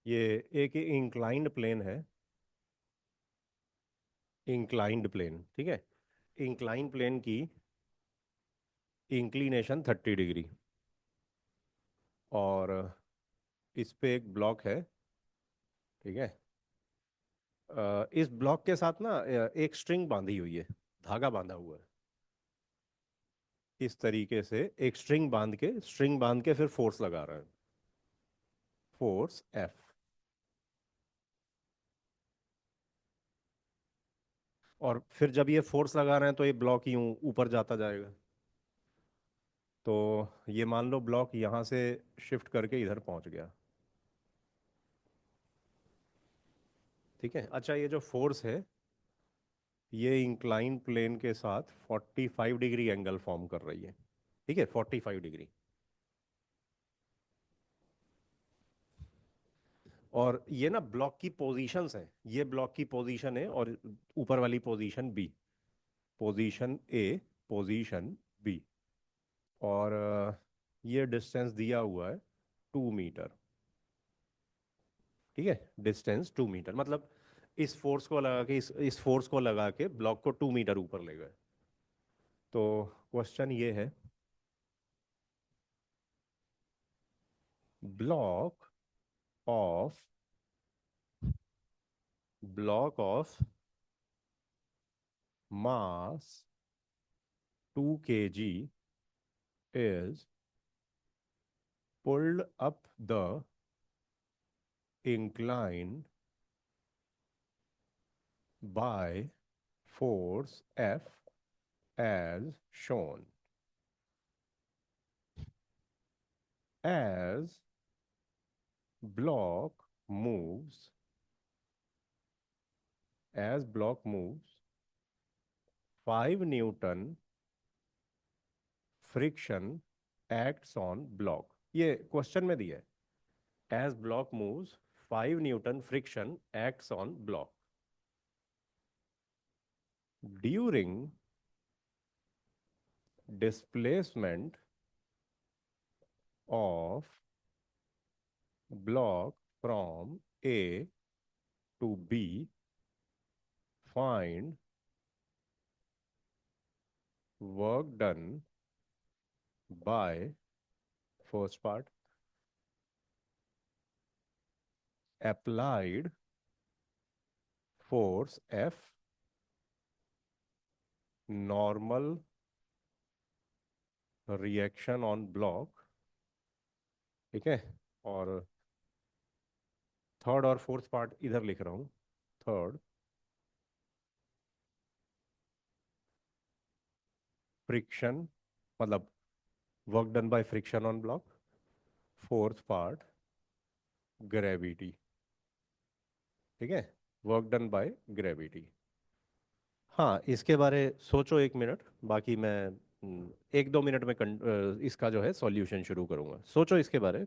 ये एक इंक्लाइंड प्लेन है। इंक्लाइंड प्लेन, ठीक है। इंक्लाइंड प्लेन की इंक्लिनेशन 30 डिग्री, और इस पे एक ब्लॉक है, ठीक है। इस ब्लॉक के साथ ना एक स्ट्रिंग बांधी हुई है, धागा बांधा हुआ है। इस तरीके से एक स्ट्रिंग बांध के फिर फोर्स लगा रहे हैं, फोर्स एफ। और फिर जब ये फोर्स लगा रहे हैं तो ये ब्लॉक यूं ऊपर जाता जाएगा। तो ये मान लो ब्लॉक यहाँ से शिफ्ट करके इधर पहुंच गया, ठीक है। अच्छा, ये जो फोर्स है ये इंक्लाइन प्लेन के साथ 45 डिग्री एंगल फॉर्म कर रही है, ठीक है, 45 डिग्री। और ये ना ब्लॉक की पोजीशंस हैं, ये ब्लॉक की पोजीशन है और ऊपर वाली position B, position A, position B. और ये डिस्टेंस दिया हुआ है 2 मीटर, ठीक है। डिस्टेंस 2 मीटर मतलब इस फोर्स को लगा के ब्लॉक को 2 मीटर ऊपर ले गए। तो क्वेश्चन ये है, block of block of mass 2 kg is pulled up the incline by force F as shown. As block moves, as block moves, 5 Newton friction acts on block. ये क्वेश्चन में दिया है, as block moves 5 Newton friction acts on block during displacement of block from A to B. Find work done by, first part, applied force F, normal reaction on block, ठीक है। और third और fourth part इधर लिख रहा हूँ। Third, friction, मतलब work done by friction on block. Fourth part, gravity, ठीक है, वर्क डन बाय ग्रेविटी। हाँ, इसके बारे सोचो 1 मिनट, बाकी मैं 1-2 मिनट में इसका जो है सॉल्यूशन शुरू करूंगा। सोचो इसके बारे।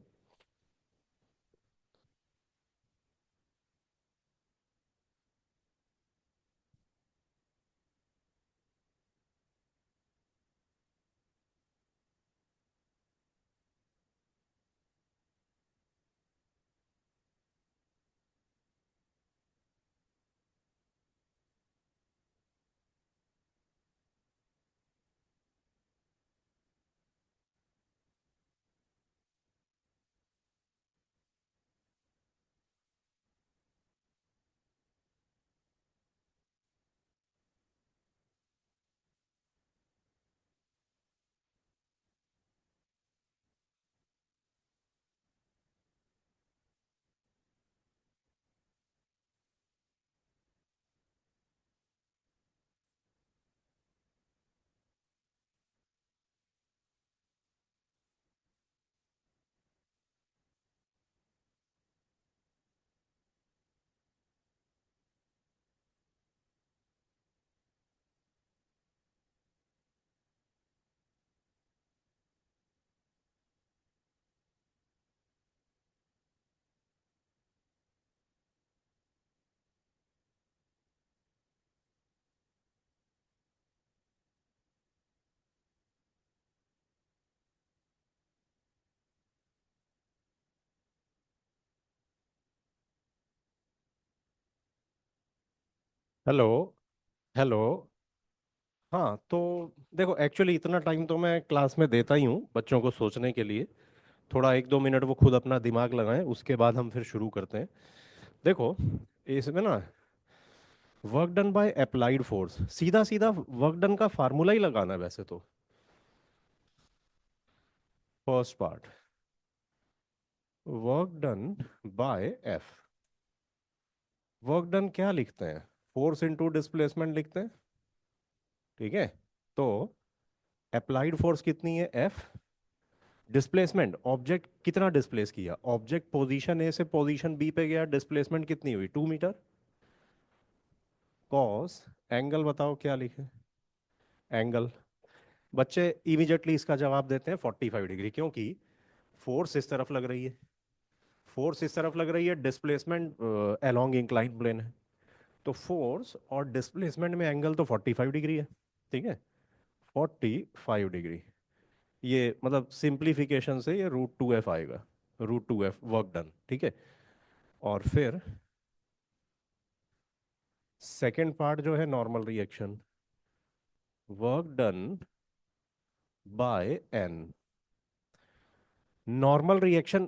हेलो। हेलो। हाँ तो देखो, एक्चुअली इतना टाइम तो मैं क्लास में देता ही हूँ बच्चों को सोचने के लिए। थोड़ा 1-2 मिनट वो खुद अपना दिमाग लगाएं, उसके बाद हम फिर शुरू करते हैं। देखो, इसमें ना work done by applied force, सीधा सीधा वर्क डन का फार्मूला ही लगाना है वैसे तो। First part, work done bye F. Work done क्या लिखते हैं? फोर्स इनटू डिस्प्लेसमेंट लिखते हैं। ठीक है। तो अप्लाइड फोर्स कितनी है? एफ। डिस्प्लेसमेंट, ऑब्जेक्ट कितना डिस्प्लेस किया, ऑब्जेक्ट पोजीशन ए से पोजीशन बी पे गया, डिस्प्लेसमेंट कितनी हुई? 2 मीटर। कॉस, एंगल बताओ क्या लिखे? एंगल। बच्चे इमीडिएटली इसका जवाब देते हैं 45 डिग्री, क्योंकि फोर्स इस तरफ लग रही है। फोर्स इस तरफ लग रही है, डिस्प्लेसमेंट अलोंग इंक्लाइन प्लेन है। तो फोर्स और डिस्प्लेसमेंट में एंगल तो 45 डिग्री है। ठीक है। 45 डिग्री। ये मतलब सिंप्लीफिकेशन से ये √2f आएगा। √2f work done. ठीक है। और फिर सेकेंड पार्ट जो है normal reaction, work done by N. Normal reaction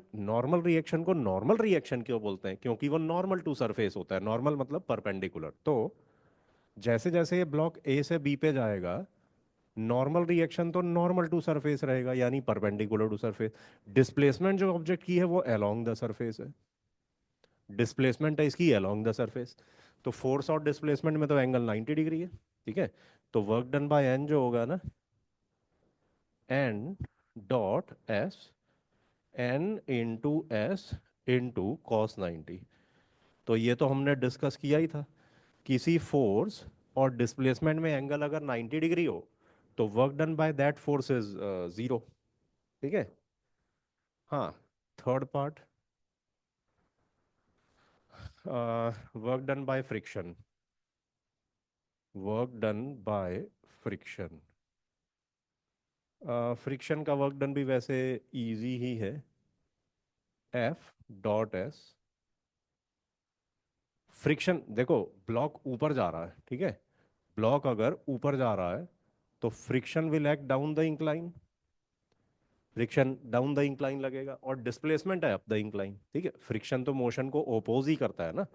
को नॉर्मल रिएक्शन क्यों बोलते हैं? क्योंकि वो नॉर्मल टू सरफेस होता है। नॉर्मल मतलब परपेंडिकुलर। तो जैसे जैसे ये ब्लॉक ए से बी पे जाएगा, नॉर्मल रिएक्शन तो नॉर्मल टू सरफेस रहेगा, यानी परपेंडिकुलर टू सरफेस। डिस्प्लेसमेंट जो ऑब्जेक्ट की है वो अलोंग द सरफेस है। डिस्प्लेसमेंट है इसकी अलोंग द सरफेस। तो फोर्स और डिस्प्लेसमेंट में तो एंगल 90 डिग्री है। ठीक है। तो वर्क डन बाय एन जो होगा ना, N dot S, N into S into cos 90। तो ये तो हमने डिस्कस किया ही था। किसी फोर्स और डिस्प्लेसमेंट में एंगल अगर 90 डिग्री हो तो work done by that force is 0। ठीक है। हाँ। Third part, work done by friction. Work done by friction. Friction का वर्क डन भी वैसे इजी ही है। F dot S. फ्रिक्शन देखो, ब्लॉक ऊपर जा रहा है। ठीक है। ब्लॉक अगर ऊपर जा रहा है तो friction will act down the incline. Friction down the incline लगेगा, और डिस्प्लेसमेंट है अप द इंक्लाइन। ठीक है। फ्रिक्शन तो मोशन को ओपोज ही करता है ना।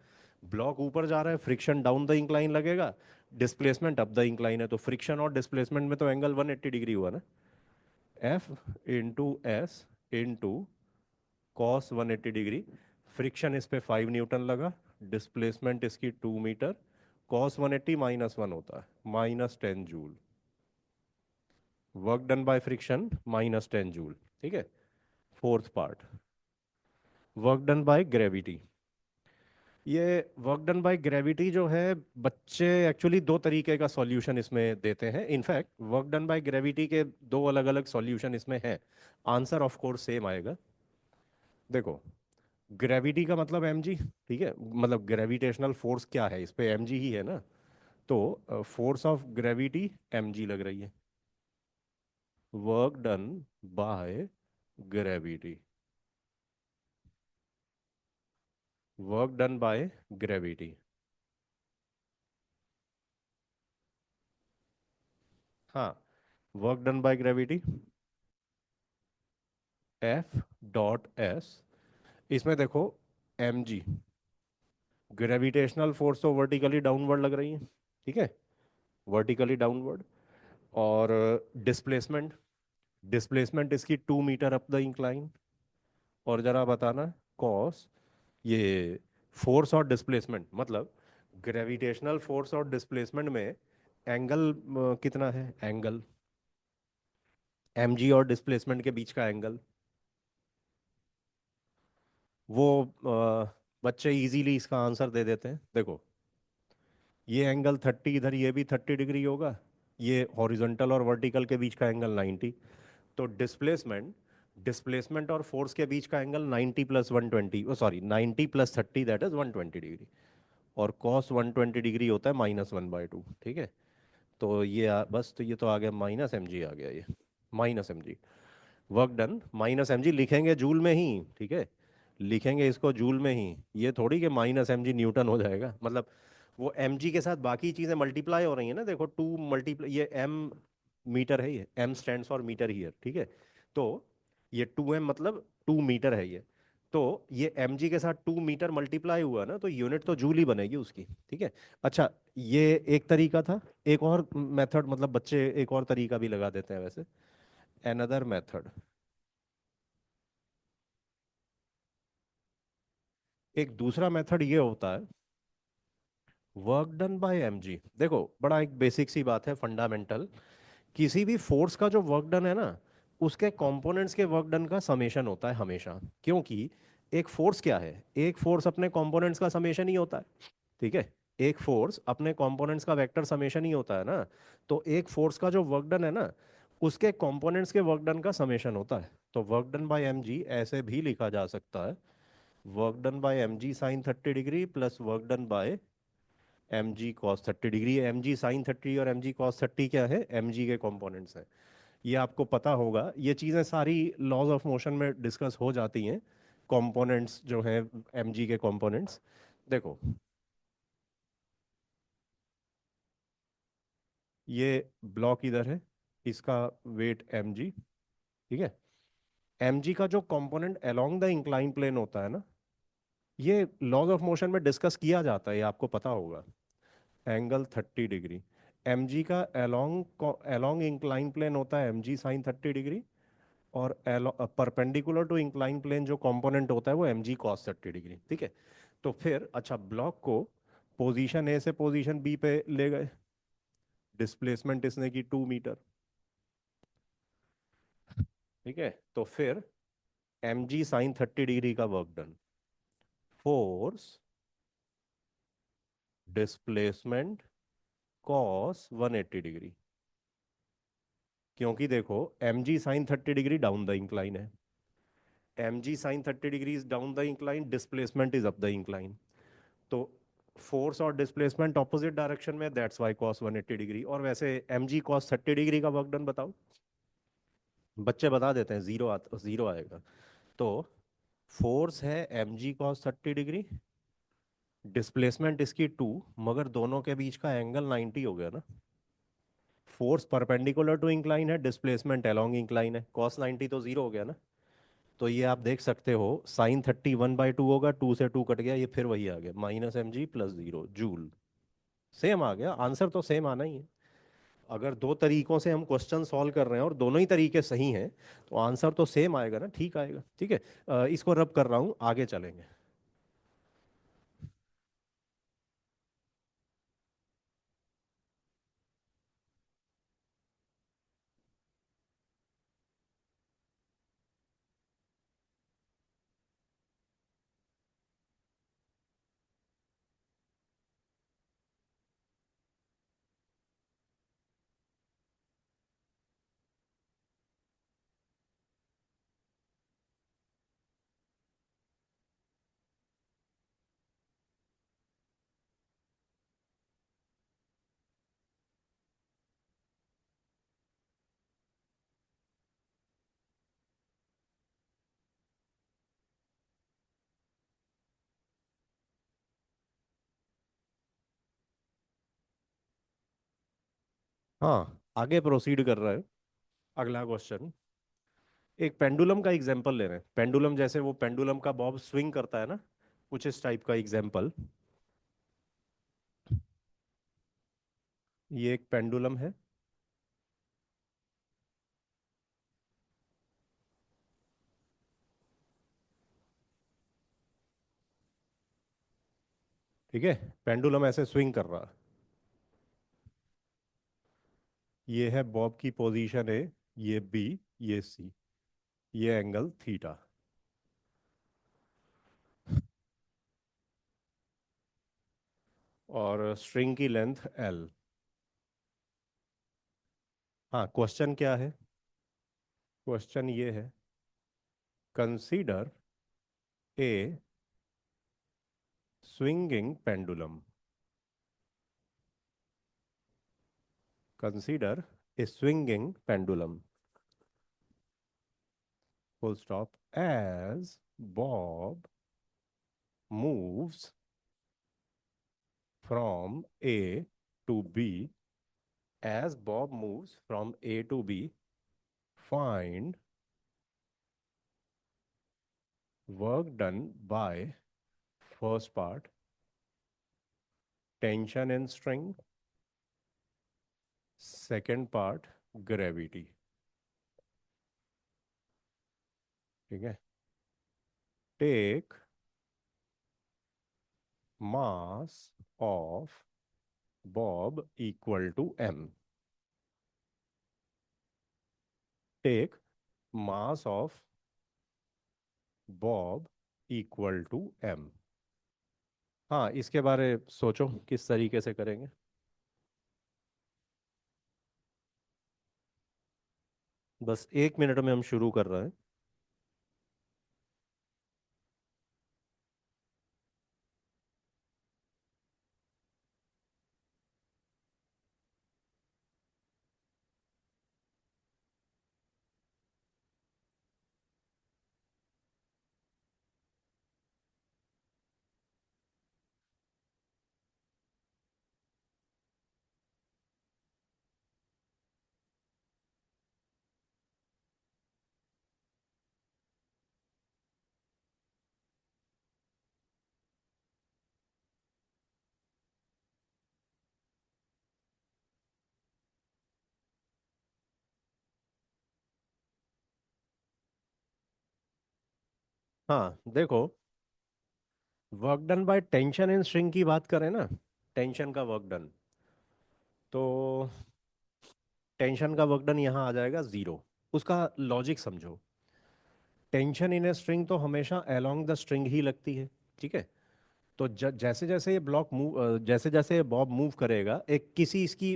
ब्लॉक ऊपर जा रहा है, फ्रिक्शन डाउन द इंक्लाइन लगेगा। डिस्प्लेसमेंट अप द इंक्लाइन है, तो फ्रिक्शन और डिस्प्लेसमेंट में तो एंगल 180 डिग्री हुआ ना। F into S into cos 180 degree. Friction इस पे 5 न्यूटन लगा, डिस्प्लेसमेंट इसकी 2 मीटर। कॉस 180 -1 होता है, -10 joule. Work done by friction -10 joule. ठीक है। Fourth part, work done by gravity. ये वर्क डन बाय ग्रेविटी जो है, बच्चे एक्चुअली दो तरीके का सॉल्यूशन इसमें देते हैं। In fact work done by gravity के दो अलग अलग सॉल्यूशन इसमें हैं। आंसर ऑफ कोर्स सेम आएगा। देखो, ग्रेविटी का मतलब mg। ठीक है। मतलब ग्रेविटेशनल फोर्स क्या है, इस पे mg ही है ना। तो फोर्स ऑफ ग्रेविटी mg लग रही है। Work done by gravity. Work done by gravity. हाँ। Work done by gravity, F dot S. इसमें देखो, mg ग्रेविटेशनल फोर्स तो वर्टिकली डाउनवर्ड लग रही है। ठीक है। Vertically downward. और डिस्प्लेसमेंट, डिस्प्लेसमेंट इसकी 2 मीटर अप द इंक्लाइन। और जरा बताना, कॉस, ये फोर्स और डिस्प्लेसमेंट मतलब ग्रेविटेशनल फोर्स और डिस्प्लेसमेंट में एंगल कितना है? एंगल mg और डिस्प्लेसमेंट के बीच का एंगल, वो बच्चे इजीली इसका आंसर दे देते हैं। देखो, ये एंगल 30, इधर ये भी 30 डिग्री होगा। ये हॉरिजॉन्टल और वर्टिकल के बीच का एंगल 90। तो डिस्प्लेसमेंट, डिस्प्लेसमेंट और फोर्स के बीच का angle 90 plus 120, oh sorry 90 plus 30, that is 120 degree. और कॉस 120 डिग्री होता है -1/2। ठीक है। तो ये बस, तो ये तो आ गया -mg आ गया ये। -mg। वर्क डन -mg लिखेंगे जूल में ही। ठीक है। लिखेंगे इसको जूल में ही, ये थोड़ी कि -mg न्यूटन हो जाएगा। मतलब वो एम जी के साथ बाकी चीजें मल्टीप्लाई हो रही है ना, देखो टू मल्टीप्लाई, ये एम मीटर है, ये M stands for metre here, ठीक है। तो ये 2m मतलब 2 मीटर है ये। तो ये एम जी के साथ 2 मीटर मल्टीप्लाई हुआ ना, तो यूनिट तो जूल ही बनेगी उसकी, ठीक है। अच्छा, ये एक तरीका था। एक और मेथड, मतलब बच्चे एक और तरीका भी लगा देते हैं वैसे, अनदर मेथड। एक दूसरा मेथड ये होता है, वर्क डन बाय एमजी। देखो बड़ा एक बेसिक सी बात है, फंडामेंटल। किसी भी फोर्स का जो वर्क डन है ना, उसके कंपोनेंट्स के वर्क डन का समेशन होता है हमेशा। क्योंकि एक फोर्स क्या है, एक फोर्स अपने कंपोनेंट्स का समेशन ही होता है, ठीक है। एक फोर्स अपने कंपोनेंट्स का वेक्टर समेशन ही होता है ना। तो एक फोर्स का जो वर्क डन है ना, उसके कंपोनेंट्स के वर्क डन का समेशन होता है। तो work done by M G ऐसे भी लिखा जा सकता है, work done by M G sine 30 degree plus work done by M G cos 30 degree. M G sine 30 और एम जी कॉस 30 क्या है, एम जी के कंपोनेंट्स हैं। ये आपको पता होगा, ये चीज़ें सारी लॉज ऑफ मोशन में डिस्कस हो जाती हैं, कंपोनेंट्स जो हैं एम जी के कंपोनेंट्स। देखो, ये ब्लॉक इधर है, इसका वेट एम जी, ठीक है। एम जी का जो component along the incline plane होता है ना, ये लॉज ऑफ मोशन में डिस्कस किया जाता है, ये आपको पता होगा। एंगल 30 डिग्री, एम जी का अलोंग अलोंग इंक्लाइन प्लेन होता है एम जी साइन 30 डिग्री, और परपेंडिकुलर टू इंक्लाइन प्लेन जो कंपोनेंट होता है वो एम जी कॉस 30 डिग्री, ठीक है। तो फिर अच्छा, ब्लॉक को पोजीशन ए से पोजीशन बी पे ले गए, डिस्प्लेसमेंट इसने की 2 मीटर, ठीक है। तो फिर एम जी साइन 30 डिग्री का work done, force, displacement, cos 180 degree. क्योंकि देखो M G sine 30 degree down the incline है, M G sine 30 degree is down the incline, displacement is up the incline. तो force और displacement opposite direction में, that's why cos 180 degree. और वैसे M G cos 30 degree का work done बताओ, बच्चे बता देते हैं, जीरो आएगा। तो फोर्स है M G cos 30 degree, displacement इसकी 2, मगर दोनों के बीच का एंगल 90 हो गया ना। फोर्स परपेंडिकुलर टू इंक्लाइन है, डिस्प्लेसमेंट अलोंग इंक्लाइन है, कॉस 90 तो जीरो हो गया ना। तो ये आप देख सकते हो, साइन 30 1/2 होगा, 2 से 2 कट गया, ये फिर वही आ गया, minus M G plus zero joule. Same आ गया आंसर, तो सेम आना ही है। अगर दो तरीकों से हम क्वेश्चन सॉल्व कर रहे हैं और दोनों ही तरीके सही हैं, तो आंसर तो सेम आएगा ना, ठीक आएगा, ठीक है। इसको रब कर रहा हूँ, आगे चलेंगे। हाँ, आगे प्रोसीड कर रहा है। अगला क्वेश्चन, एक पेंडुलम का एग्जांपल ले रहे हैं। पेंडुलम जैसे वो पेंडुलम का बॉब स्विंग करता है ना, कुछ इस टाइप का एग्जांपल। ये एक पेंडुलम है, ठीक है। पेंडुलम ऐसे स्विंग कर रहा है, ये है बॉब की पोजीशन ए, ये बी, ये सी, ये एंगल थीटा, और स्ट्रिंग की लेंथ एल। हाँ, क्वेश्चन क्या है, क्वेश्चन ये है, consider a swinging pendulum, consider a swinging pendulum, full stop, as Bob moves from A to B. As Bob moves from A to B, find work done by first part, tension in string, second part, gravity. ठीक है. Take mass of Bob equal to m. Take mass of Bob equal to m. हाँ, इसके बारे सोचो किस तरीके से करेंगे. बस 1 मिनट में हम शुरू कर रहे हैं. हाँ देखो, work done by tension in string की बात करें ना, टेंशन का वर्क डन, तो टेंशन का वर्क डन यहाँ आ जाएगा 0. उसका लॉजिक समझो. टेंशन इन ए स्ट्रिंग तो हमेशा अलोंग द स्ट्रिंग ही लगती है. ठीक है. तो जैसे जैसे ये ब्लॉक मूव, जैसे जैसे बॉब मूव करेगा, एक किसी इसकी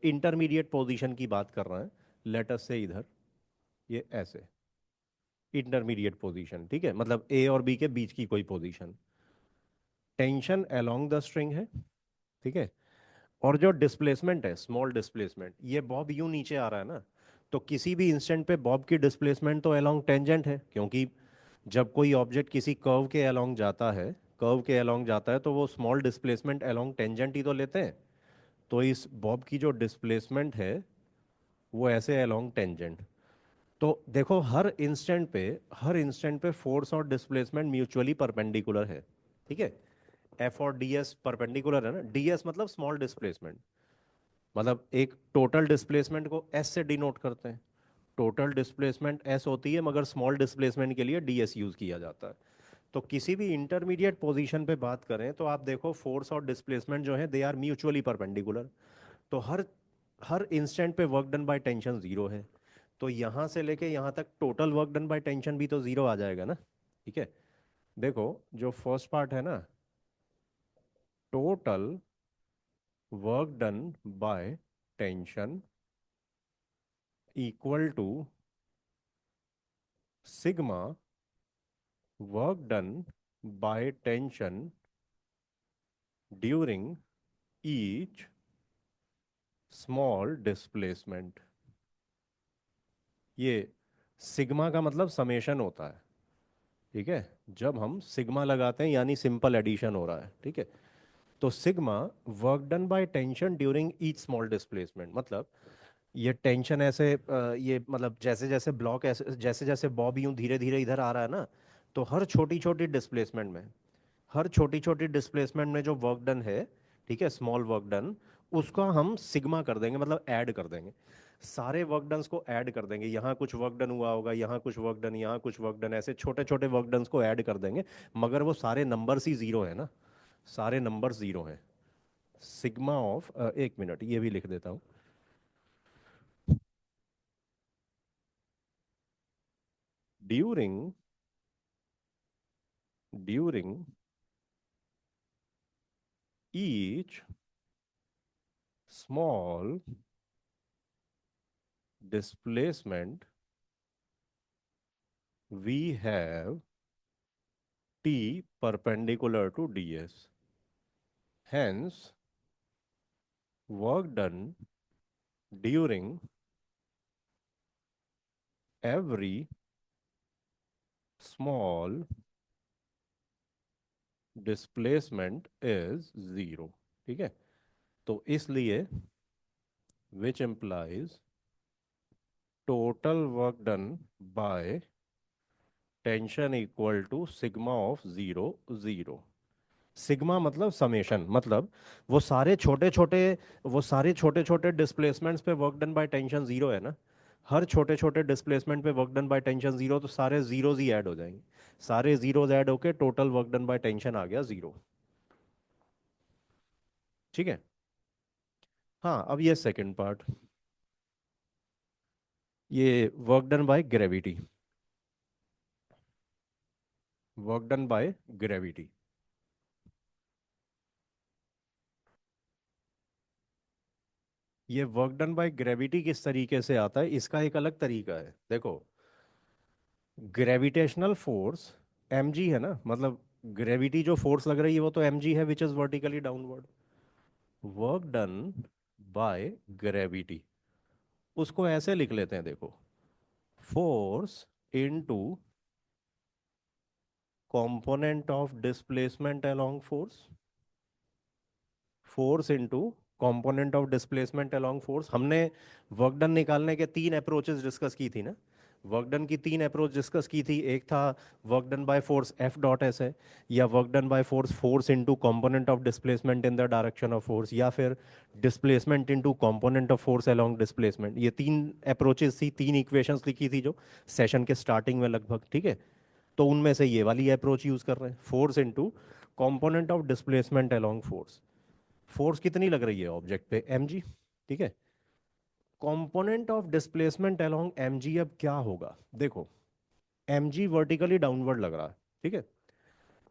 इंटरमीडिएट पोजीशन की बात कर रहे हैं. लेट अस से इधर ये ऐसे इंटरमीडिएट पोजीशन. ठीक है, मतलब ए और बी के बीच की कोई position. Tension along the string है. ठीक है. और जो डिस्प्लेसमेंट है, स्मॉल डिस्प्लेसमेंट, ये बॉब यूं नीचे आ रहा है ना, तो किसी भी इंस्टेंट पे बॉब की डिस्प्लेसमेंट तो अलोंग टेंजेंट है, क्योंकि जब कोई ऑब्जेक्ट किसी कर्व के अलोंग जाता है, कर्व के अलोंग जाता है, तो वो स्मॉल डिस्प्लेसमेंट अलोंग टेंजेंट ही तो लेते हैं. तो इस बॉब की जो डिस्प्लेसमेंट है वो ऐसे अलोंग टेंजेंट. तो देखो, हर इंस्टेंट पे फोर्स और डिस्प्लेसमेंट म्यूचुअली परपेंडिकुलर है. ठीक है. एफ और डी एस परपेंडिकुलर है ना. डी एस मतलब स्मॉल डिस्प्लेसमेंट, मतलब एक टोटल डिस्प्लेसमेंट को एस से डिनोट करते हैं. टोटल डिस्प्लेसमेंट एस होती है, मगर स्मॉल डिस्प्लेसमेंट के लिए डी एस यूज़ किया जाता है. तो किसी भी इंटरमीडिएट पोजीशन पे बात करें तो आप देखो, फोर्स और डिस्प्लेसमेंट जो है दे आर म्यूचुअली परपेंडिकुलर. तो हर हर इंस्टेंट पे वर्क डन बाय टेंशन 0 है. तो यहाँ से लेके यहाँ तक total work done by tension भी तो 0 आ जाएगा ना. ठीक है. देखो, जो फर्स्ट पार्ट है ना, total work done by tension equal to sigma work done by tension during each small displacement. ये सिग्मा का मतलब समेशन होता है. ठीक है. जब हम सिग्मा लगाते हैं यानी सिंपल एडिशन हो रहा है. ठीक है. तो sigma work done by tension during each small displacement, मतलब ये टेंशन ऐसे ये मतलब जैसे जैसे ब्लॉक, ऐसे जैसे जैसे बॉब यूं धीरे धीरे इधर आ रहा है ना, तो हर छोटी छोटी डिस्प्लेसमेंट में जो वर्क डन है, ठीक है, स्मॉल वर्क डन, उसका हम सिग्मा कर देंगे, मतलब ऐड कर देंगे. सारे वर्क डन्स को ऐड कर देंगे. यहाँ कुछ वर्क डन हुआ होगा, यहाँ कुछ वर्क डन, यहाँ कुछ वर्क डन, ऐसे छोटे छोटे वर्क डन्स को ऐड कर देंगे. मगर वो सारे नंबर्स ही 0 है ना, सारे नंबर्स 0 हैं. सिग्मा ऑफ, 1 मिनट ये भी लिख देता हूँ. During during each small displacement we have t perpendicular to ds. Hence, work done during every small displacement is 0. ठीक है। तो इसलिए which implies total work done by tension equal to sigma of zero zero. Sigma मतलब summation, मतलब वो सारे छोटे छोटे वो सारे छोटे छोटे डिस्प्लेसमेंट्स पे work done by tension zero है ना। हर छोटे छोटे डिस्प्लेसमेंट पे work done by tension zero, तो सारे जीरोज ही ऐड हो जाएंगे। सारे जीरोज ऐड होके total work done by tension आ गया जीरो। ठीक है। हाँ, अब ये सेकंड पार्ट, ये work done by gravity. Work done by gravity. ये वर्क डन बाय ग्रेविटी किस तरीके से आता है, इसका एक अलग तरीका है। देखो, ग्रेविटेशनल फोर्स mg है ना, मतलब ग्रेविटी जो फोर्स लग रही है वो तो mg है, which is vertically downward. Work done by gravity, उसको ऐसे लिख लेते हैं, देखो, force into component of displacement along force. Force into component of displacement along force. हमने वर्क डन निकालने के तीन अप्रोचेस डिस्कस की थी ना। वर्क डन की तीन अप्रोच डिस्कस की थी। एक था work done by force F dot S है, या work done by force force into component of displacement in the direction of force, या फिर displacement into component of force along displacement. ये तीन अप्रोचेस थी, तीन इक्वेशंस लिखी थी जो सेशन के स्टार्टिंग में लगभग। ठीक है। तो उनमें से ये वाली अप्रोच यूज कर रहे हैं, force into component of displacement along force. Force कितनी लग रही है ऑब्जेक्ट पे, mg। ठीक है। Component of displacement along mg अब क्या होगा, देखो, mg वर्टिकली डाउनवर्ड लग रहा है। ठीक है।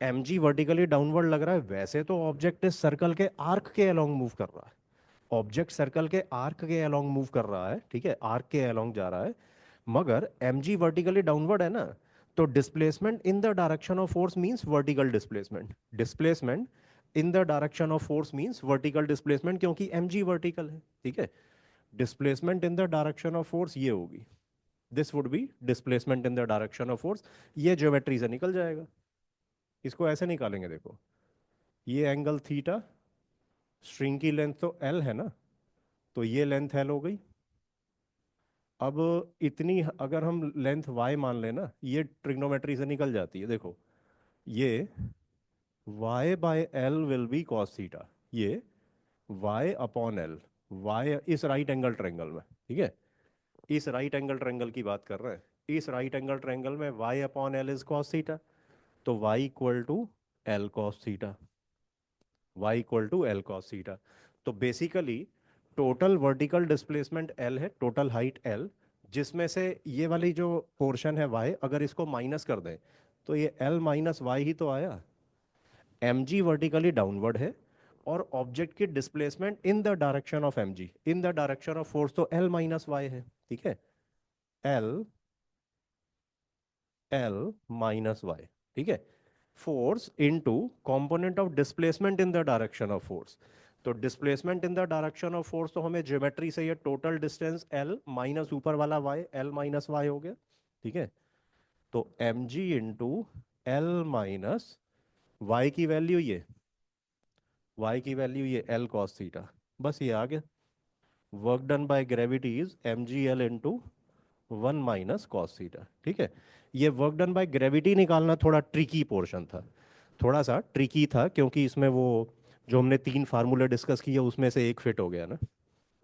mg वर्टिकली डाउनवर्ड लग रहा है, वैसे तो ऑब्जेक्ट इस सर्कल के आर्क के अलोंग मूव कर रहा है। ऑब्जेक्ट सर्कल के आर्क के अलोंग मूव कर रहा है, ठीक है, आर्क के अलोंग जा रहा है। मगर mg वर्टिकली डाउनवर्ड है ना, तो displacement in the direction of force means vertical displacement. Displacement in the direction of force means vertical displacement, क्योंकि mg वर्टिकल है। ठीक है। Displacement in the direction of force ये होगी, this would be displacement in the direction of force. ये geometry से निकल जाएगा। इसको ऐसे निकालेंगे, देखो, ये एंगल थीटा, स्ट्रिंग की लेंथ तो एल है ना, तो ये लेंथ एल हो गई। अब इतनी अगर हम लेंथ y मान लेना, ये ट्रिग्नोमेट्री से निकल जाती है, देखो, ये y by L will be cos theta. ये y अपॉन एल, y इस राइट एंगल ट्रायंगल में, ठीक है, इस राइट एंगल ट्रायंगल की बात कर रहे हैं। इस राइट एंगल ट्रायंगल में y upon L is cos theta, तो y equal to L cos theta. y equal to L cos theta. तो basically total vertical displacement L है, टोटल हाइट एल, जिसमें से ये वाली जो पोर्शन है y, अगर इसको माइनस कर दें तो ये एल माइनस वाई ही तो आया। mg वर्टिकली डाउनवर्ड है, और ऑब्जेक्ट की displacement in the direction of mg, in the direction of force तो एल माइनस वाई है। ठीक है। L L minus Y. ठीक है। Force into component of displacement in the direction of force. तो displacement in the direction of force, तो हमें geometry से ये टोटल डिस्टेंस एल माइनस ऊपर वाला वाई, एल माइनस वाई हो गया। ठीक है। तो M G into L minus Y की वैल्यू ये, वाई की वैल्यू ये एल कॉस थीटा। बस ये आ गया। Work done by gravity is M G L into one minus cos theta. ठीक है। ये वर्क डन बाय ग्रेविटी निकालना थोड़ा ट्रिकी पोर्शन था, थोड़ा सा ट्रिकी था, क्योंकि इसमें वो जो हमने तीन फार्मूले डिस्कस किए उसमें से एक फिट हो गया ना।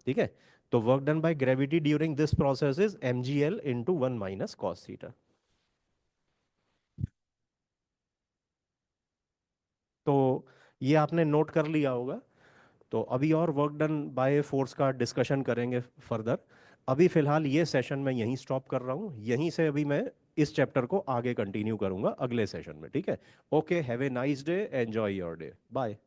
ठीक है। तो work done by gravity during this process is M G L into one minus cos theta. तो ये आपने नोट कर लिया होगा। तो अभी और वर्क डन बाय फोर्स का डिस्कशन करेंगे फर्दर। अभी फिलहाल ये सेशन मैं यहीं स्टॉप कर रहा हूँ, यहीं से अभी मैं इस चैप्टर को आगे कंटिन्यू करूंगा अगले सेशन में। ठीक है। Okay, have a nice day, enjoy your day, bye.